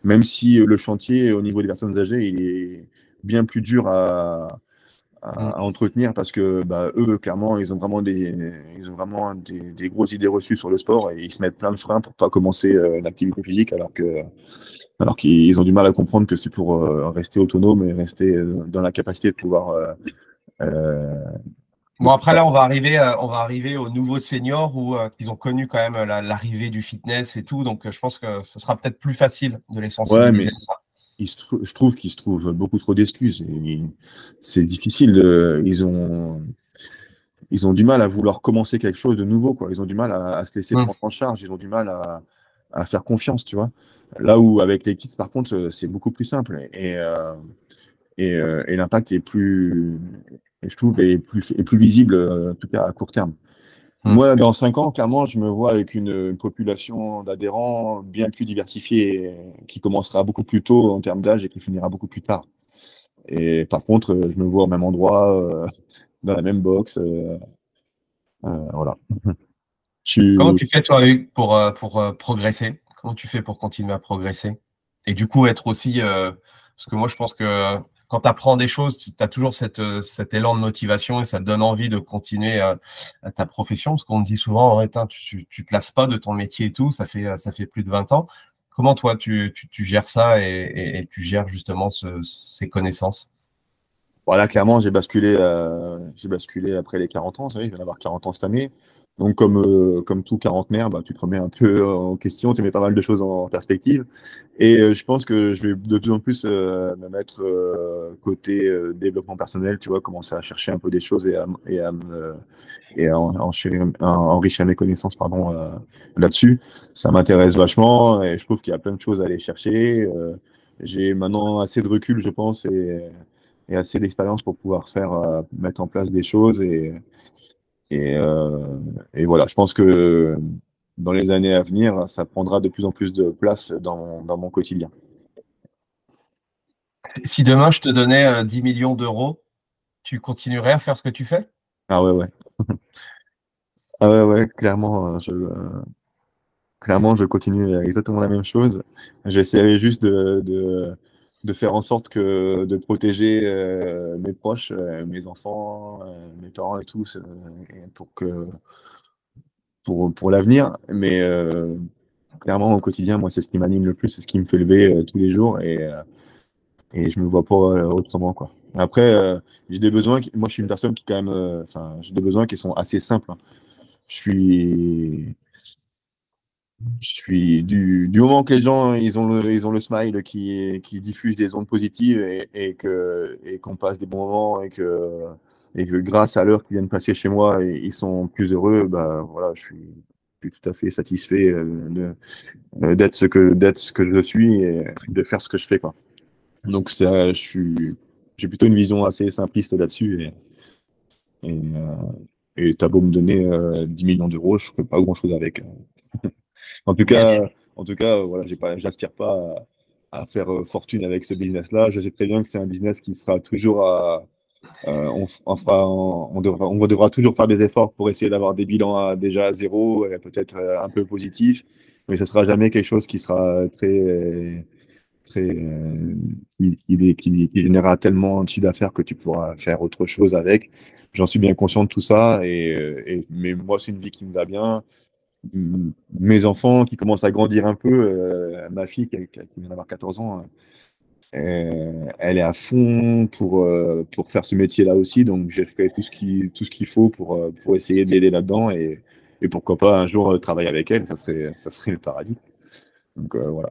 Speaker 1: Même si le chantier au niveau des personnes âgées, il est bien plus dur à entretenir parce que bah, eux, clairement, ils ont vraiment des grosses idées reçues sur le sport et ils se mettent plein de freins pour pas commencer une activité physique alors qu'ils ont du mal à comprendre que c'est pour rester autonome et rester dans la capacité de pouvoir euh, de
Speaker 2: Bon, après,
Speaker 1: pouvoir-
Speaker 2: là, on va arriver aux nouveaux seniors où ils ont connu quand même l'arrivée du fitness et tout. Donc, je pense que ce sera peut-être plus facile de les
Speaker 1: Ouais,
Speaker 2: sensibiliser
Speaker 1: mais
Speaker 2: à ça.
Speaker 1: je trouve qu'ils se trouvent beaucoup trop d'excuses. Et c'est difficile. ils ont du mal à vouloir commencer quelque chose de nouveau, quoi. Ils ont du mal à se laisser
Speaker 2: Mm.
Speaker 1: prendre en charge. Ils ont du mal à faire confiance, tu vois. Là où avec les kids, par contre, c'est beaucoup plus simple et l'impact est plus, et je trouve, est plus visible, en tout cas à court terme.
Speaker 2: Mm.
Speaker 1: Moi, dans 5 ans, clairement, je me vois avec une population d'adhérents bien plus diversifiée, qui commencera beaucoup plus tôt en termes d'âge et qui finira beaucoup plus tard. Et par contre, je me vois au même endroit, dans la même box. Voilà.
Speaker 2: Comment
Speaker 1: Tu...
Speaker 2: tu fais, toi, Hugues, pour progresser? Comment tu fais pour continuer à progresser? Et du coup, être aussi. Parce que moi, je pense que quand tu apprends des choses, tu as toujours cet élan de motivation et ça te donne envie de continuer à ta profession. Parce qu'on me dit souvent, ouais, tu te lasses pas de ton métier et tout, ça fait plus de 20 ans. Comment, toi, tu gères ça et tu gères justement ces connaissances?
Speaker 1: Voilà, clairement, j'ai basculé après les 40 ans. Vous savez, je viens d'avoir 40 ans cette année. Donc, comme tout quarantenaire, bah, tu te remets un peu en question, tu mets pas mal de choses en perspective. Et je pense que je vais de plus en plus me mettre côté développement personnel, tu vois, commencer à chercher un peu des choses et à enrichir mes connaissances, pardon, là-dessus. Ça m'intéresse vachement et je trouve qu'il y a plein de choses à aller chercher. J'ai maintenant assez de recul, je pense, et assez d'expérience pour pouvoir mettre en place des choses et, euh, et voilà. Je pense que dans les années à venir, ça prendra de plus en plus de place dans mon quotidien.
Speaker 2: Si demain, je te donnais 10 millions d'euros, tu continuerais à faire ce que tu fais?
Speaker 1: Ah ouais, ouais. Ah ouais, ouais, clairement, clairement, je continue exactement la même chose. J'essaierai juste de faire en sorte de protéger mes proches, mes enfants, mes parents et tous, et pour l'avenir. Mais clairement, au quotidien, moi, c'est ce qui m'anime le plus, c'est ce qui me fait lever tous les jours et je me vois pas autrement, quoi. Après, j'ai des besoins. Moi, je suis une personne qui, quand même, enfin, j'ai des besoins qui sont assez simples, hein. Je suis. Du moment que les gens ils ont le smile qui diffuse des ondes positives et qu'on passe des bons moments et que grâce à l'heure qu'ils viennent passer chez moi, ils sont plus heureux, bah voilà, je suis tout à fait satisfait d'être ce que je suis et de faire ce que je fais, quoi. Donc j'ai plutôt une vision assez simpliste là-dessus et t'as beau me donner 10 millions d'euros, je ne ferai pas grand-chose avec. En tout
Speaker 2: Yes.
Speaker 1: cas, voilà, j'aspire pas à faire fortune avec ce business-là. Je sais très bien que c'est un business qui sera toujours on devra toujours faire des efforts pour essayer d'avoir des bilans déjà à zéro, peut-être un peu positifs, mais ce sera jamais quelque chose qui sera très, qui générera tellement de chiffre d'affaires que tu pourras faire autre chose avec. J'en suis bien conscient de tout ça mais moi, c'est une vie qui me va bien. Mes enfants qui commencent à grandir un peu, ma fille qui vient d'avoir 14 ans, elle est à fond pour faire ce métier-là aussi. Donc, j'ai fait tout ce qu'il faut pour essayer de l'aider là-dedans et pourquoi pas un jour travailler avec elle. Ça serait le paradis. Donc, voilà.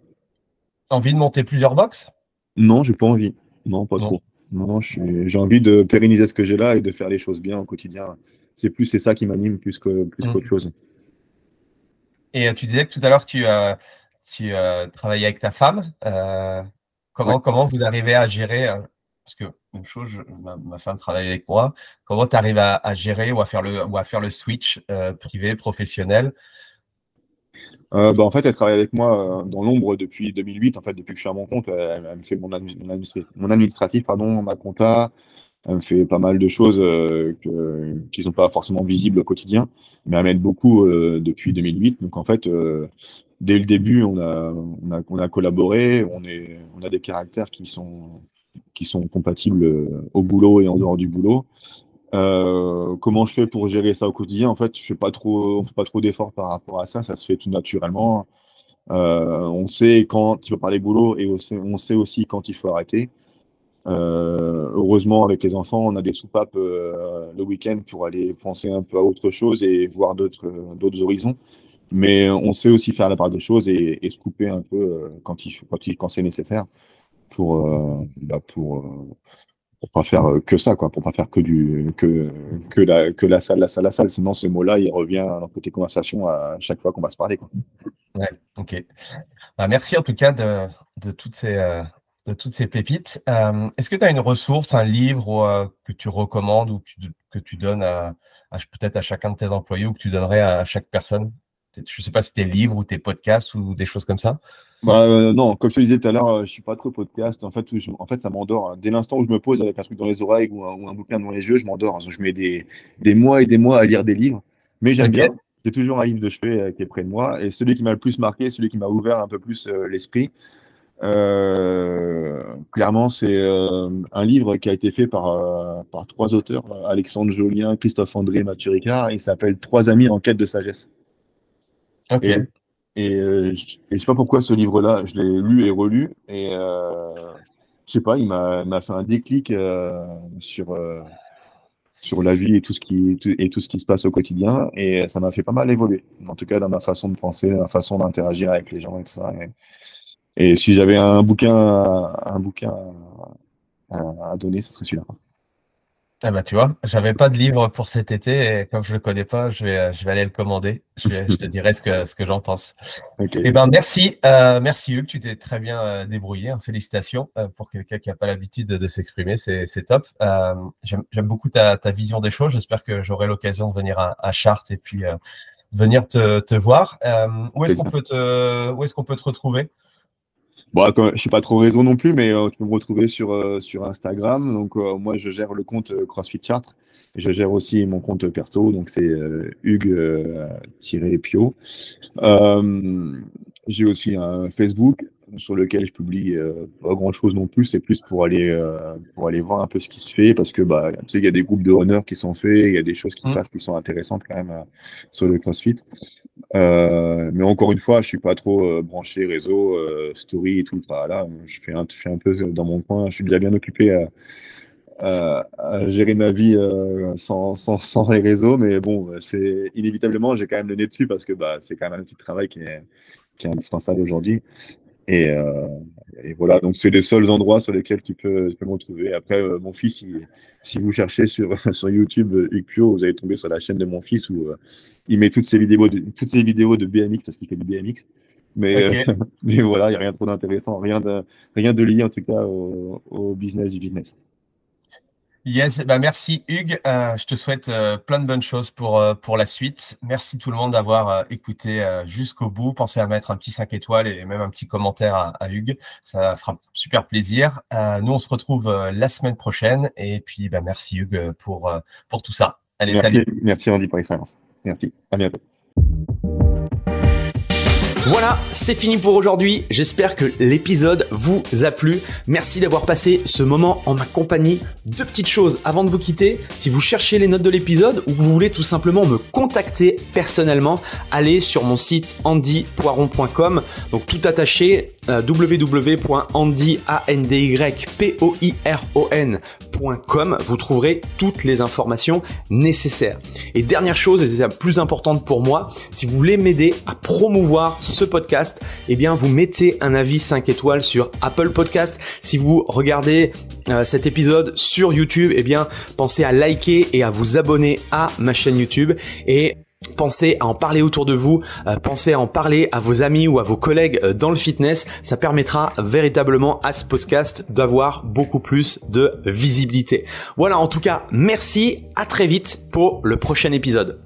Speaker 2: Envie de monter plusieurs box?
Speaker 1: Non, j'ai pas envie. Non, pas
Speaker 2: Non.
Speaker 1: trop. Non, j'ai envie de pérenniser ce que j'ai là et de faire les choses bien au quotidien. C'est ça qui m'anime plus qu'autre chose.
Speaker 2: Et tu disais que tout à l'heure, tu travaillais avec ta femme.
Speaker 1: Ouais.
Speaker 2: Comment vous arrivez à gérer parce que une chose, ma femme travaille avec moi. Comment tu arrives à gérer ou à faire le switch privé, professionnel?
Speaker 1: En fait, elle travaille avec moi dans l'ombre depuis 2008. En fait, depuis que je suis à mon compte, elle me fait mon administratif, pardon, ma compta. Elle me fait pas mal de choses qui sont pas forcément visibles au quotidien, mais elle m'aide beaucoup depuis 2008. Donc, en fait, dès le début, on a collaboré. On a des caractères qui sont compatibles au boulot et en dehors du boulot. Comment je fais pour gérer ça au quotidien? En fait, on fait pas trop d'efforts par rapport à ça. Ça se fait tout naturellement. On sait quand il faut parler boulot et on sait aussi quand il faut arrêter. Heureusement, avec les enfants, on a des soupapes le week-end pour aller penser un peu à autre chose et voir d'autres horizons. Mais on sait aussi faire la part des choses et se couper un peu quand c'est nécessaire pour, pas faire que ça, quoi, pour pas faire que la salle. Sinon, ce mot-là, il revient dans côté conversation à chaque fois qu'on va se parler, quoi.
Speaker 2: Ouais, ok. Bah, merci en tout cas de toutes ces pépites. Est-ce que tu as une ressource, un livre que tu recommandes ou que tu donnes peut-être à chacun de tes employés ou que tu donnerais à chaque personne? Je ne sais pas si tes livres ou tes podcasts ou des choses comme ça.
Speaker 1: Non, comme je te disais tout à l'heure, je suis pas trop podcast. En fait, ça m'endort. Dès l'instant où je me pose avec un truc dans les oreilles ou un bouquin devant les yeux, je m'endors. Je mets des mois et des mois à lire des livres, mais j'aime bien. J'ai toujours un livre de chevet qui est près de moi. Et celui qui m'a le plus marqué, celui qui m'a ouvert un peu plus l'esprit, clairement, c'est un livre qui a été fait par 3 auteurs, Alexandre Jolien, Christophe André et Mathieu Ricard. Il s'appelle Trois amis en quête de sagesse.
Speaker 2: Ok.
Speaker 1: Et je sais pas pourquoi ce livre-là, je l'ai lu et relu. Et je sais pas, il m'a fait un déclic sur la vie et tout ce qui se passe au quotidien. Et ça m'a fait pas mal évoluer. En tout cas, dans ma façon de penser, ma façon d'interagir avec les gens et tout ça. Et si j'avais un bouquin à donner, ce serait celui-là.
Speaker 2: Ah bah tu vois, j'avais pas de livre pour cet été et comme je le connais pas, je vais aller le commander. Je te dirai ce que j'en pense.
Speaker 1: Okay.
Speaker 2: Eh ben merci Hugues, tu t'es très bien débrouillé. Hein. Félicitations pour quelqu'un qui n'a pas l'habitude de s'exprimer, c'est top. J'aime beaucoup ta vision des choses. J'espère que j'aurai l'occasion de venir à Chartres et puis venir te voir. Où est-ce qu'on peut te retrouver?
Speaker 1: Bon, je suis pas trop réseau non plus, mais tu peux me retrouver sur Instagram. Donc, moi, je gère le compte CrossFit Chartres. Et je gère aussi mon compte perso. Donc, c'est Hugues-Pio. J'ai aussi un Facebook sur lequel je publie pas grand-chose non plus. C'est plus pour aller voir un peu ce qui se fait. Parce que, tu sais, il y a des groupes de honneur qui sont faits. Il y a des choses qui passent qui sont intéressantes quand même sur le CrossFit. Mais encore une fois, je suis pas trop branché réseau, story et tout. Là, je fais un peu dans mon coin. Je suis déjà bien occupé à gérer ma vie sans les réseaux. Mais bon, inévitablement, j'ai quand même le nez dessus parce que c'est quand même un petit travail qui est indispensable aujourd'hui. Et voilà, donc c'est les seuls endroits sur lesquels tu peux me retrouver. Après, mon fils, si vous cherchez sur YouTube Hugues Pio, vous allez tomber sur la chaîne de mon fils où il met toutes ses vidéos de BMX parce qu'il fait du BMX. Mais, mais voilà, il n'y a rien de trop d'intéressant, rien de lié en tout cas au business du business.
Speaker 2: Yes, merci Hugues. Je te souhaite plein de bonnes choses pour la suite. Merci tout le monde d'avoir écouté jusqu'au bout. Pensez à mettre un petit 5 étoiles et même un petit commentaire à Hugues. Ça fera super plaisir. Nous, on se retrouve la semaine prochaine. Et puis, merci Hugues pour tout ça. Allez, salut.
Speaker 1: Merci Andy pour l'expérience. Merci. À bientôt.
Speaker 3: Voilà, c'est fini pour aujourd'hui. J'espère que l'épisode vous a plu. Merci d'avoir passé ce moment en ma compagnie. 2 petites choses avant de vous quitter. Si vous cherchez les notes de l'épisode ou que vous voulez tout simplement me contacter personnellement, allez sur mon site andypoiron.com. Donc tout attaché, www.andypoiron.com. Vous trouverez toutes les informations nécessaires. Et dernière chose, et c'est la plus importante pour moi, si vous voulez m'aider à promouvoir ce podcast, eh bien vous mettez un avis 5 étoiles sur Apple Podcast. Si vous regardez cet épisode sur YouTube, eh bien pensez à liker et à vous abonner à ma chaîne YouTube et pensez à en parler autour de vous, pensez à en parler à vos amis ou à vos collègues dans le fitness. Ça permettra véritablement à ce podcast d'avoir beaucoup plus de visibilité. Voilà, en tout cas, merci, à très vite pour le prochain épisode.